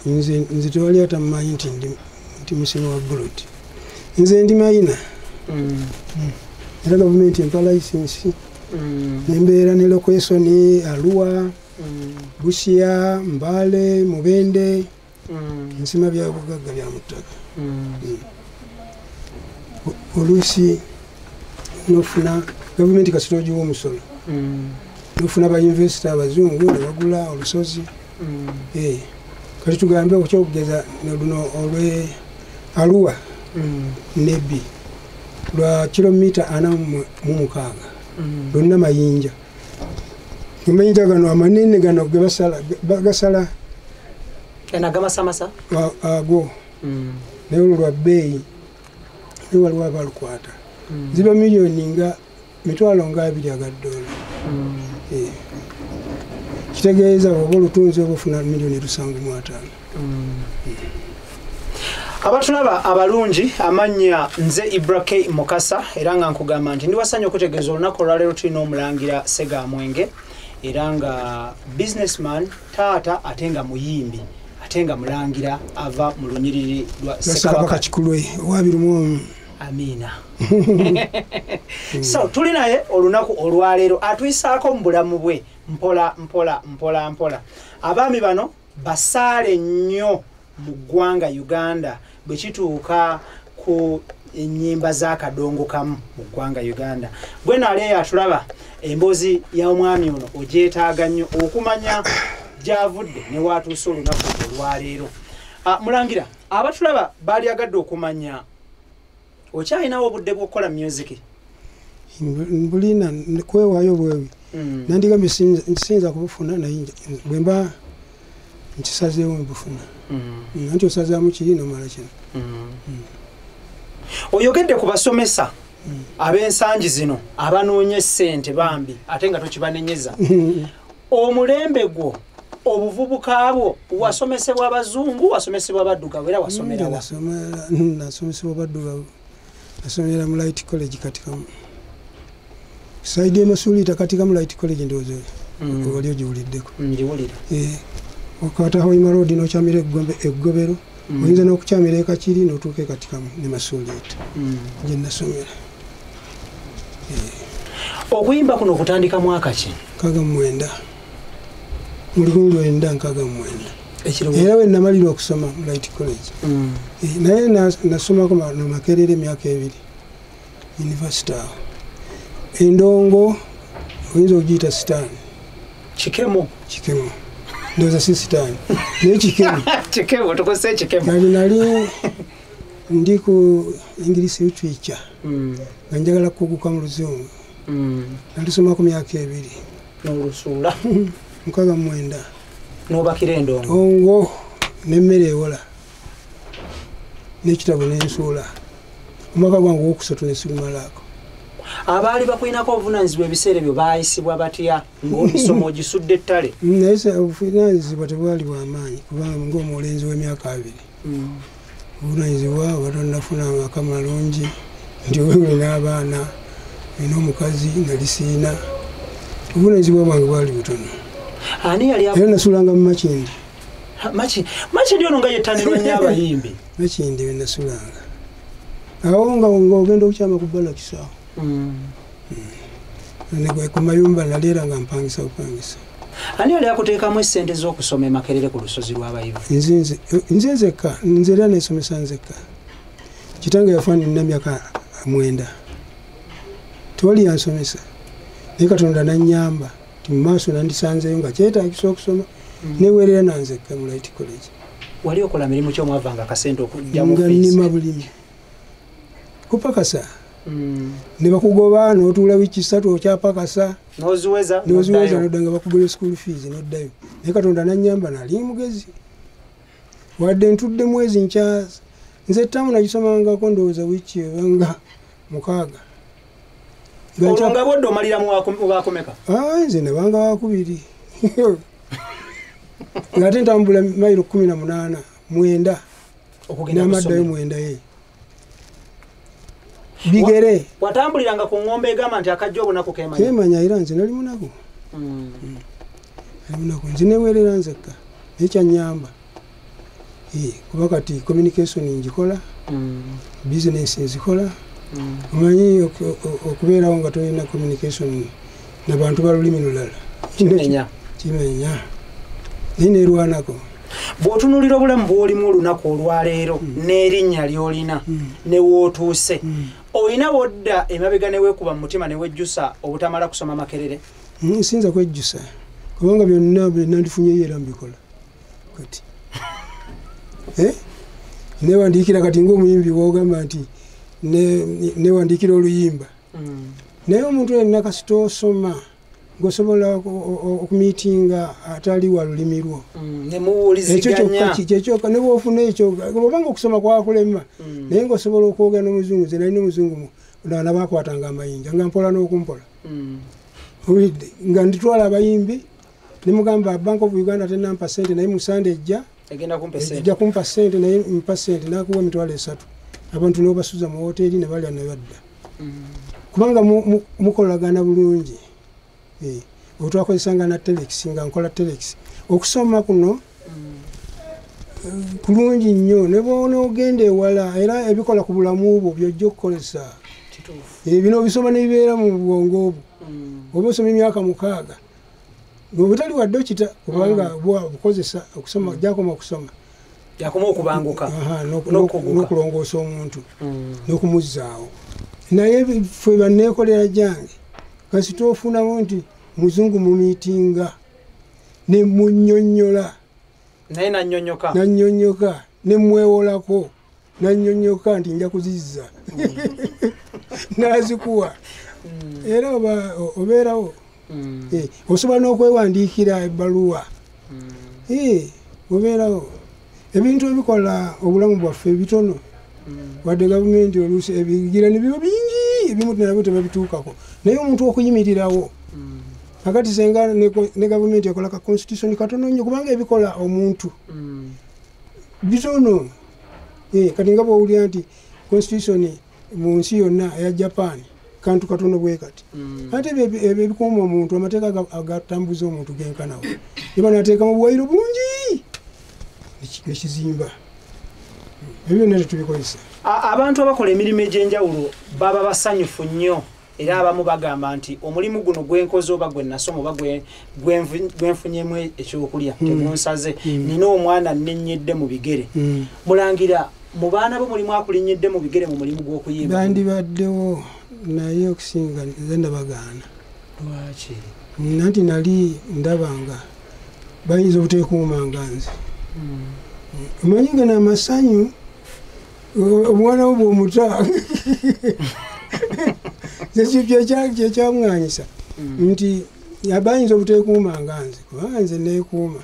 nze tewali atamumanyi nti musimu wa buloti nze ndi mayina era gavumenti empa layisensi nembeera ne lokwesoni Arua Busia Mbale Mubende nsima bya bugagga bya mutaka oluusi nofuna gavumenti kasita ogiwa omusolo nofuna bayunivesity abazungu ne bagula olusozi kati tugambe okyokugeza luno olwe Arua nebbi lwa kilomita 46 lwonna mayinja amayinja gano amanene gano bagasala enagamasamasa ago naye olwo lwa bbeeyi ne waliwo abalukwata ziba miliyoni nga $20 kitegeeza oba olutunzi obufuna $7,500,000 abatulaba abalungi amanya nze Ibrahim Mukasa era nga nkugamba nti ndi wasanya okutegeeza olunaku olwaleero tulina omulangira Segamwenge era nga businessman taata ate nga muyimbi ate nga mulangira ava mu lunyiriri lwa Ssekabaka Kikulwe wabirumu amina so tuli naye olunaku olwaleero atuyisaako mu bulamu bwe mpola abaami bano basaale nnyo mu ggwanga Uganda bwe kituuka ku ennyimba z'akadongo kamu mu ggwanga Uganda gwe naleeyo atulaba emboozi y'omwami ono ogyetaaga nnyo okumanya gy'avudde ne waatuusa olunaku olwaleero mulangira abatulaba baali agadde okumanya okyalinawo obudde bw'okukola music mbulina kwewaayo bwewi nandigambye nsinza kubufuna naye bwe mba nkisazeewo mbufuna anti osazaamu kiri nomala kino oyogedde ku basomesa ab'ensangi zino abanoonya ssente bambi ate nga tokibanenyeza omulembe gwo obuvubuka bwo wasomesebwa abazungu wasomesebwa baddugavu era wasomerawa nasomesebwa baddugavu nasomera mu Light College Katikamu saidi emasulita katika mu Light College ndozo wali ojiwuliddeko njiwulira okataho ima road n'okyamira eggobero oyinza n'okukyamira ekakiri n'otuuka katika ne masulita gye nasomera. okuyimba kuno okutandika mwaka ki? 1999 mu 1999 era we namalira okusoma mu Light College naye nasomako no Makerere emyaka 2 university awo. Endongo oyinza okugiyita sitaani kikemo ndoza si sitaani naye kikemo tukose kikemo nali ndi ku English literature nga njagala kuguka mu Luzungu nalisoma ku myaka 2 n'olusuula 1999 n'obakira endongo ongo n'emmere ewola n'ekitabo n'ensuula omwaka gwange owokusatu nesigumalaako. abaali bakulinako obuvunaanyizibwa ebiseera ebyo baayisibwa batya ng'omisomo ogisudde ettale? naye obuvunaanyizibwa tebwali bw'amaanyi kubanga ng'omulenzi w'emyaka 2 obuvunaanyizibwa batonafuna amaka malungi nti wewe n'abaana nina omukazi nali siina. obuvunaanyizibwa bwange bwali butono. ani yali era nasulanga mu Makindi. Makindi ono nga yettanirwa nnyo abayimbi. Makindi we nasulanga awo ng'ogenda okukyama ku Balakisaawo ku mayumba naleera nga mpangisa bupangisa. ani yali akuteekamu essente z'okusoma Makerere ku lusozi lw'abayivu? nze nzekka, nze era nesomesa nzekka. kitange yafaanana nina myaka 9 tewali yansomesa naye Katonda nannyamba ti mu maaso nandisanzeyo nga kyetaagisa okusoma neweerera nanzekka mu Light College. wali okola mirimu ki omwavanga akasente okujjamu nga nnima bulimi kupakasa ne bakugoba n'otuula wiiki 3 okyapakasa n'oziweza nodda nga bakugula school fees noddayo naye Katonda nannyamba nali mugezi wadde ntudde mwezi nkyaza nze ttamu nagisomangako ndowooza wiiki ebanga 6 olwo nga bwodde omaliramu wakomeka? nze nabanga wakubiri ng'ate ntambula mayiro 18 9 n'amaddayo 9 bigere. watambuliranga ku ng'ombe egamba nti akajja obonako kemanya era nze nali munaku nze neweerera nzekka naye kyannyamba kuba kati communication ngikola business nzikola omanyi okubeerawo nga tolina communication nabantu balulimi lulala kimenya naye neerwanako. bw'otunuulira obulamu bw'olimu olunaku olwaleero n'erinnya ly'olina ne wootuuse olina wodda emabega ne weekuba mu mutima ne wejjusa obutamala kusoma Makerere? Sinza kwejjusa kubanga byonna nandifunyeyo era mbikola kati newandiikira kati ng'omuyimbi wogamba nti newandiikira oluyimba naye omuntu yenna kasita osoma ng'osobola okumiitinga atali wa lulimi lwo ekyo ne bw'ofuna ekyo obanga okusoma kwakulema naye ng'osobola okwogera n'omuzungu. Nze nalina omuzungu nabakwatanga amayinja nga mpola n'okumpola owulidde nga nditwala abayimbi ne mugamba Bank of Uganda tenampa ssente naye musande ejja kumpa ssente naye mpa ssente nakuwa emitwalo 3 abantu n'obasuza mu woteeri ne balya ne badda kubanga mukolagana bulungi. Otwakozesanga na telex nga nkola telex okusoma kuno kulungi nnyo ne bw'ona ogenda ewala era ebikola ku bulamu bwo byojja okukolesa bino bisoma ne bibeera mu bwongo obwo oba osoma emyaka 6 bwebutali wadde okita kubanga bukozesa okusoma jakoma okusoma yakoma okubanguka n'okulongoosa omuntu n'okumuzzaawo. naye ffe banneekolera gyange kasita ofunamu nti muzungu mu miitinga ne munnyonnyola naye nannyonnyoka ne mwewolako nannyonnyoka nti nja kuzizza nazikuwa era obeerawo osobola n'okwewandiikira ebbaluwa obeerawo. ebintu ebikola obulamu bwaffe bitono wadde gavumenti oluusi ebigira ne biba bingi ebimu nabyo tebabituukako naye omuntu okuyimirirawo akati senga ne gavumenti ekola ka constitution katono nnyo kubanga ebikola omuntu bitono kati nga bw'owulira nti constitution mu nsi yonna eya Japan kantu katono bwe kati ate ebikuuma omuntu amateeka agatambuza omuntu genkanawo eba nateeka mu bwayiro bungi nekizimba ebyo byonna tetubikozesa. Abantu abakola emirimu egy'enjawulo baba basanyufu nnyo era abamu bagamba nti omulimu guno gwenkoze oba gwe nasoma oba gwenfunyemu ekyokulya tegunsaze nina omwana nennyedde mu bigere. Mulangira mu baana bo mulimu akulinnyedde mu bigere mu mulimu gw'okuyimba? Bandibaddewo naye okusinga nze ndabagaana. Lwaki? Nanti nali ndabanga bayinza obuteekuumanga nze. Omanyi nga n'amasanyu omwana wo bw'omuta kyekyamwanyisa nti bayinza obuteekuumanga nze kubanga nze neekuuma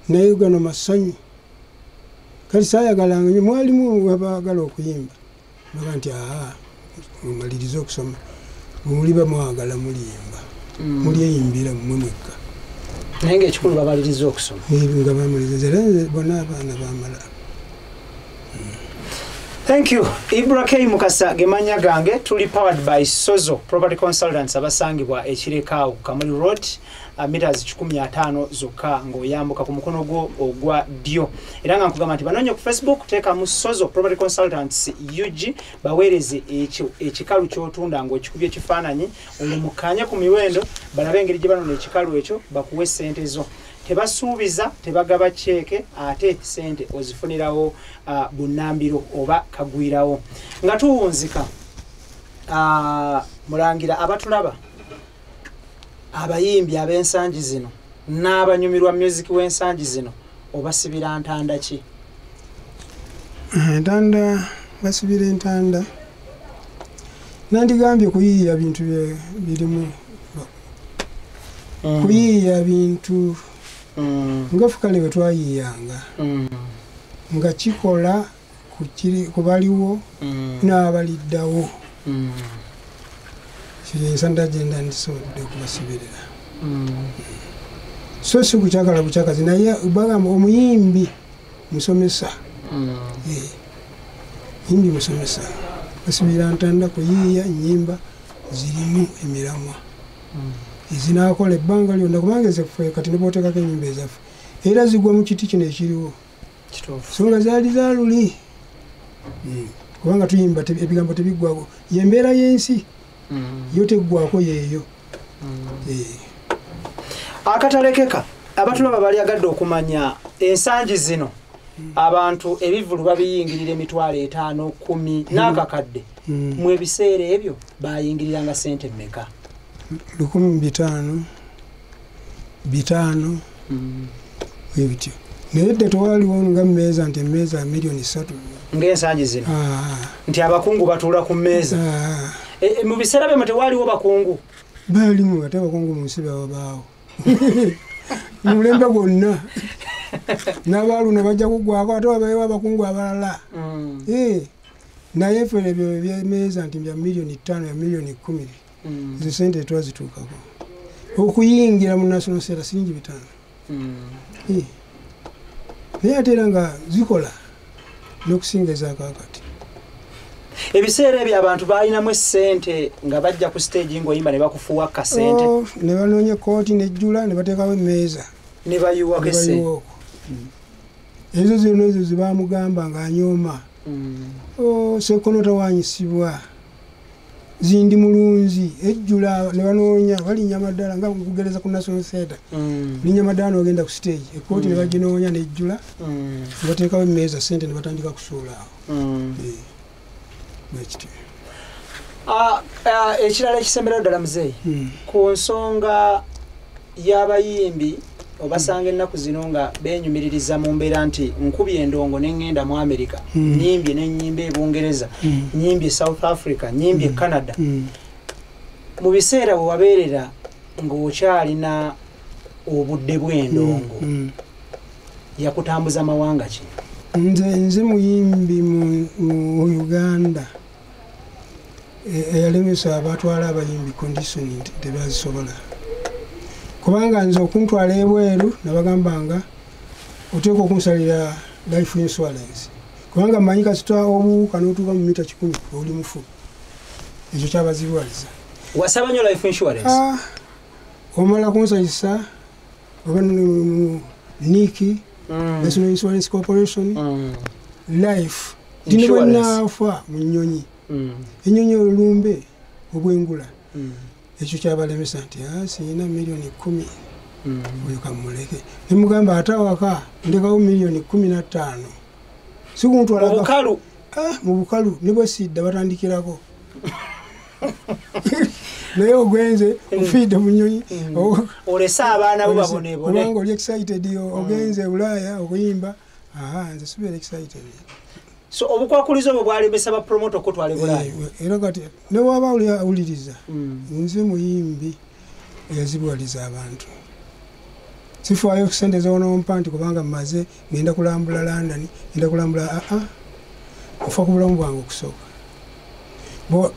naye gano masanyu kati saayagalanga nyo mwalimu abaagala okuyimba baga nti mumalirize okusoma muli bamwagala muliyimba mulyeyimbira mmwe mwekka naye ngaekikulu babaliriza okusoma nga bamaliriza era bona abaana bamala. Thank you. Ibra K. Mukasa gemanya gange tuli powered by Sozo Property Consultants abasangibwa ekirekawo Kamuli Road meters 15 zokka ng'oyambuka ku mukono gwo ogwa ddyo. Era nga nkugamba nti banonye ku Facebook teeka mu Sozo Property Consultants UG baweereze ekikalu ky'otunda ng'okikubye ekifaananyi olumukanye ku miwendo balabe engeri gye banona ekikalu ekyo bakuwe ssente zo. Tebasuubiza tebagaba cheeke ate sente ozifunirawo bunambiro oba kagwirawo nga tuwunzika. Mulangira abatulaba abayimbi ab'ensangi zino n'abanyumirwa music w'ensangi zino obasibira ntanda ki? Entanda basibira entanda nandigambye kuyiiya bintu birimu kuyiiya bintu nga fukale bwe twayiyanga nga kikola kubaliwo n'abaliddawo ensanda gyenda ndisobodde okubasibirira so si kukyagala bukyakazi naye bagamba omuyimbi musomesa yimbi musomesa basibira ntanda kuyiiya nyimba zirimu emiramwa ezinakola ebbanga lyonna kubanga ezaffe kati nebootekako enyimba ezaffe era zigwa mu kiti kino ekiriwo so nga zaali zaluli kubanga tuyimba ebigambo tebiggwako yembeera y'ensi yo teggwako yeeyo. Akatalekeka abatulaba bali agadde okumanya ensangi zino abantu ebivulu babiyingirira emitwalo 5 10 n'akakadde mu ebiseera ebyo bayingiriranga sente mmeka? 500 ebityo naye dde tewaliwo nga mmeeza nti emmeeza milioni 3 ng'ensangi zino nti abakungu batuula ku mmeeza mu biseera byemwe tewaliwo bakungu? Baalimu ate abakungu mu nsi babaawo mu mulembe gwonna n'abaaluno bajja kuggwako ate wabayewo abakungu abalala naye ffe ebyo byemmeeza nti bya milioni 5 ya milioni 10 ezo sente twazituukako okuyingira mu national center siringi 5 naye ate era nga zikola n'okusinga ezakakati. Ebiseera ebyo abantu balinamu essente nga bajja ku stage ng'oyimba ne bakufuwa kasente ne banoonya kooti nejjula ne bateekawo emmeeza ne bayiwako essente ezo zino ezo zibamugamba ng'anyooma sekono tawanyisibwa zindi mulunzi ejjula ne banoonya balinnya amaddala nga kugereza ku national center linnya amaddala n'ogenda ku stage ekooti ne baginoonya nejjula ne bateekawo emmeeza sente ne batandika kusuulaawo. Ekirala ekisemberayo ddala muzeeyi ku nsonga y'abayimbi obasanga ennaku zino nga benyumiririza mu mbeera nti nkubye endongo neŋŋenda mu America nyimbye n'ennyimba e Bungereza nyimbye South Africa nyimbye Canada mu biseera bwe wabeerera ng'okyalina obudde bw'endongo yakutambuza mawanga ki? Nze muyimbi mu Uganda eyalemesa abatwala abayimbi condition tebazisobola kubanga nze okuntwala ebweru nabagambanga oteeka okunsalira life insurance kubanga mmanyi kasita obuwuka n'otuuka mu mita 10 oli mufu ekyo kyabazibuwaliza. Wasaba nnyo life insurance? Omala kunsanyusa oba Niki, National Insurance Corporation, life. Dino bwenaafa mu nnyonyi. Ennyonyi olumbe obwengula. Ekyo kyabalemesa nti siyina miliyoni 10 oyo kamuleke. Ne mugamba atawaka ndekawo miliyoni 15. Sikuntwala obukalu. Mu bukalu ne bwe sidda batandikirako. Naye ogwenze ofiide mu nnyonyi olesa abaana bo babonebone kubanga oli excited ogenze Bulaaya okuyimba nze sibeera excited. So obukwakulizo obwo bwalemesa ba promote okutwala Bulaaya era kati ne waba awuliriza nze muyimbi yazibwaliza abantu sifaayo kusente z'onompa nti kubanga mmaze ngenda kulambula London ngenda kulambula ofa ku bulamu bwange okusooka.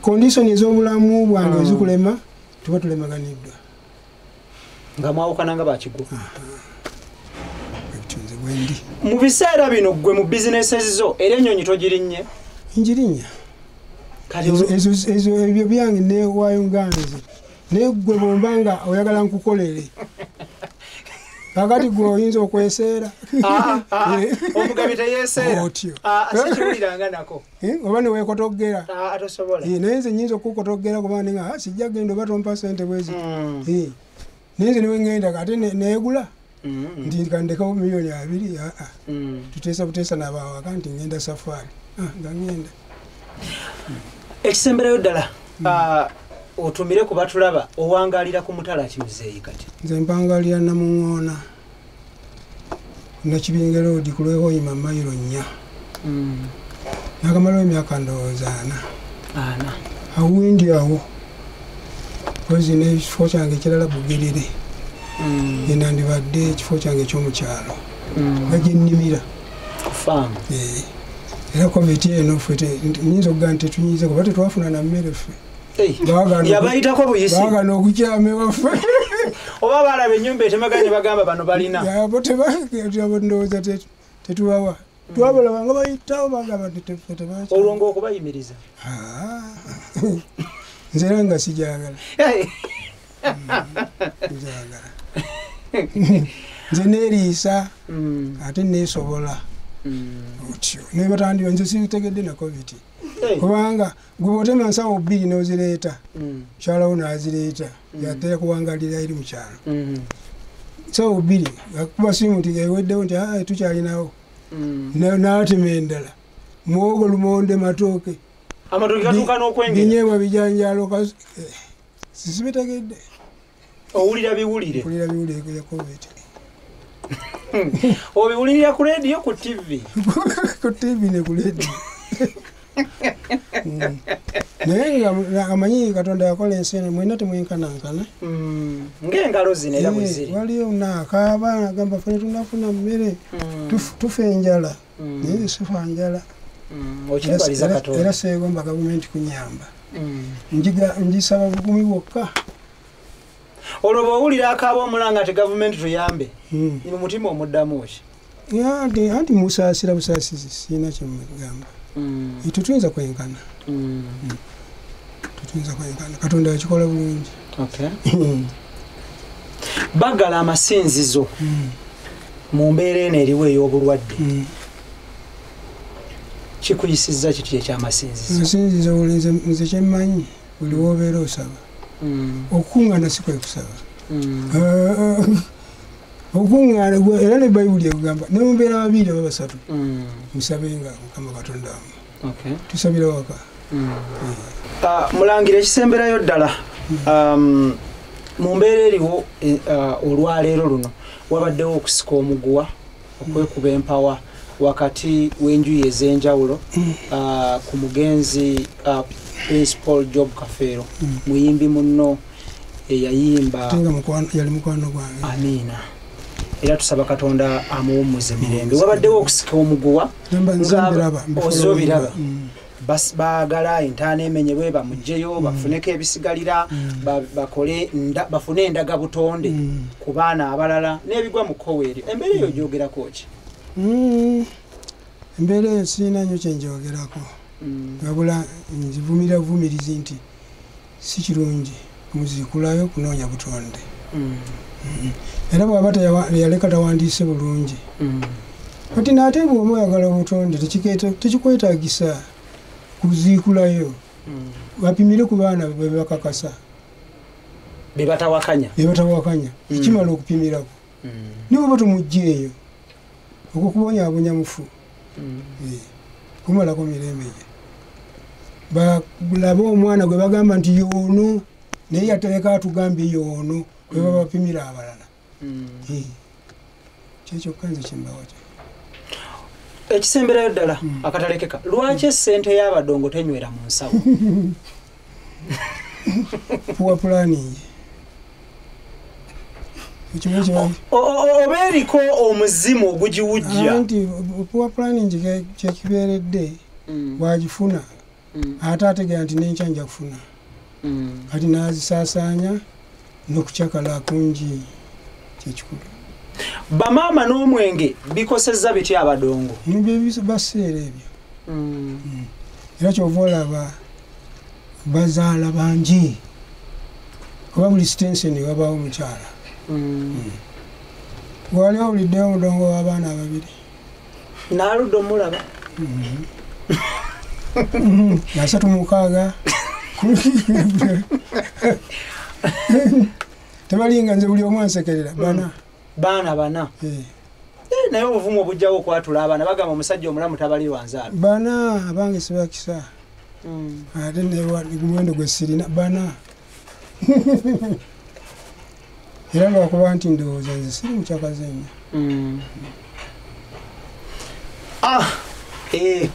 Condition ez'obulamu bwange ezikulema tuba tulemaganiddwa nga mwawukana nga bakigwa. Ebitunze bwendi mu biseera bino gwe mu businesses zo era ennyonyi togirinnye? Njirinya ezo ebyo byange newaayo nganze naye gwe bombanga oyagala nkukolere kakati gwe oyinza okweseera omugabi teyeeseera otyo sikiwuliranga nako oba neweekotogera atosobola naye nze nyinza okukotogera kubanga nga sijja genda oba tompa sente bwezi naye nze niwe ngenda kate neegula nti kandekawo miliyoni 2 tuteesa buteesa n'abawaka nti ngenda safaari nga ngenda ekisemberayo ddala otumire ku batulaba owangalira ku mutala kimuzeeyi kati? Nze mpangalira Namuŋŋoona Nakibinge Road ku Lwehoyima mayiro 4 nakamalawo emyaka ndowooza 4 awindi awo kozi n'ekifo kyange ekirala Bugerere genda ndibadde ekifo kyange ekyomukyalo nga gye nnimira faamu era komiti eno ffe nyinza okugaa nti tetunyize kuba tetwafuna na mmere ffe yabayitako buyisi baagana okukyama ewaffe oba balaba ennyumba etemaganye bagamba bano balina abo ndowooza tetubawa twabalaba nga bayitawo bagamba tebaki olwo ng'okubayimiriza nze era nga sijagala nze neeriisa ate neesobola otyo naye batandika nze sitegedde na covid kubanga gwe bw'otema nsawo 2 n'ozireeta mukyalawo n'azireeta yadde kuwangalira eri mukyalo nsawo 2 akuba simu nti eweddewo nti tukyalinawo n'atema endala muwogo lumonde matooke amatooke gatuuka n'okwengera binyeebwa bijanjalo sisibitegedde owulira biwulire ya covid obiwulirira ku leediyo ku tv ku tv ne ku leediyo naye nga amanyi Katonda yakola ensi eno mwena temwenkanankana ng'engalo zino era bwe ziri waliyo nakaaba agamba ffe tunafuna mmere tufa enjala naye sifa njala okibaliza Katonda era seegomba gavumenti kunyamba ngisaba bugumi bwokka olwo bw'owulira akaaba omulanga ati gavumenti tuyambe mu mutima omuddamu ki? Anti musaasira busaasizi siina kyemugamba tetuyinza kwenkana Katonda yakikola bulungi. Baggala amasinzizo mu mbeera eno eriwo ey'obulwadde kikuyisizza kiti ekyamasinzizo? Amasinzizo nze kyemmanyi buli w'obeera osaba okuŋŋaana si kwe kusaba okuŋŋaana era ne Bayibuli ekugamba ne mubeera babiri oba basatu musabenga Mukama Katonda wammwe tusabira waka. Mulangira ekisemberayo ddala mu mbeera eriwo olwaleero luno wabaddewo okusika omuguwa okwekuba empawa wakati w'enjuyi ez'enjawulo ku mugenzi Principal Job Kafeero muyimbi munno eyayimba yali mukwano gwange. Amiina. Era tusaba Katonda amuwummuze mirembe. Wabaddewo okusika omuguwa ozobiraba baagala entaana emenyebwe bamugjeyo bafuneko ebisigalira bafune endaga butonde ku baana abalala n'ebigwa mu kkowe eryo. Embeera eyo gyogerako ki? Embeera eyo siina nnyo kye njogerako wabula nzivumirizi nti si kirungi kumuzikulayo kunoonya butonde. Era bw'aba yaleka tawandiise bulungi. Kati n'ate bw'oba oyagala obutonde tekikwetaagisa kuziikulayo. Bapimire ku baana be bakakasa. Be batawakanya. Ekimala okupimirako. Ne bw'oba tomugjeeyo okwo kubonyaabonya mufu. Kumalako mirembe gye. Balaba omwana gwe bagamba nti yoono naye yatereka atugambye yoono gwe baba bapimira abalala. Kyekyo nze kyembawa kyo. Ekisemberayo ddala akatalekeka. Lwaki essente y'abadongo tenywera mu nsawo? Poor planning. Oba eriko omuzimu ogugiwujja. Anti poor planning kyekibeeredde bw'agifuna ate ategera nti n'enkya nja kufuna. Kati n'azisaasaanya n'okucakala kungi kyekikulu. Bamaama n'omwenge bikosezza bitya abadongo? Nibyo baseera ebyo. Era kyova olaba bazaala bangi kuba buli sitenseni wabaawo omukyala. Wali owuliddeyo omudongo w'abaana ababiri? Naaludde omulaba. 36 tebalinga nze buli omu ansekerera bana. Naye obuvumu obujjawo okwatula abaana bagamba omusajja omulamu tabali lwanzaala. Bana abange sibakisa. Ate nemuwendo gwe sirina bana. Era lwakuba nti ndowooza nze siri mukyakazi ennyo.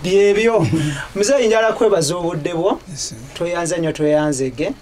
Byebyo. Muzeeyi njala kwebaza obudde bwo. Toyanze nnyo toyanzege.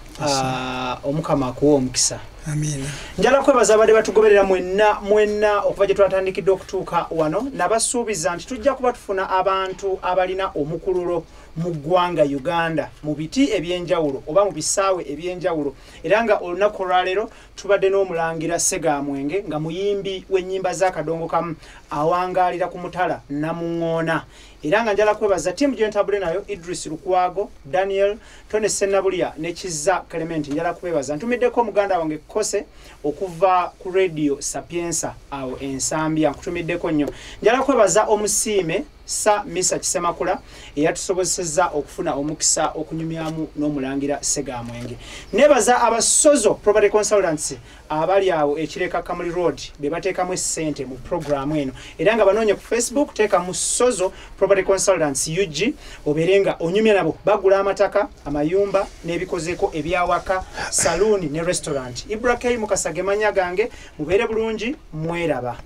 Omukama akuwa omukisa. Amina. Njala kwebaza abadde batugoberera mwenna okuva gye twatandikidde okutuuka wano nabasuubiza nti tujja kuba tufuna abantu abalina omukululo mu ggwanga Uganda mu biti ebyenjawulo oba mu bisaawe ebyenjawulo era nga olunaku olwaleero tubadde n'omulangira Segamwenge nga muyimbi w'ennyimba z'akadongo kamu awangaalira ku mutala Namuŋŋoona era nga njala kwebaza ttiimu gye ntabule nayo Idris Lukwago, Daniel, Tony Senabulya ne Kizza Clement. Njala kubebaza ntumiddeko muganda wange Kose okuva ku Radio Sapienza awo Ensambya nkutumiddeko nnyo. Njala kwebaza omusiime Sa Misa Kisemakula eyatusobozesezza okufuna omukisa okunyumyamu n'omulangira Segamwenge. Nebaza abasozo Property Consultants abali awo ekireka Kamuli Road be bateekamu essente mu programu eno era nga banoonye ku Facebook teeka mu Sozo Property Consultants UG oberenga onyumya nabo bagula amataka amayumba n'ebikozeeko ebyawaka saloon ne restaurant. Ibrahim Mukasa gemanya gange mubeere bulungi mweraba.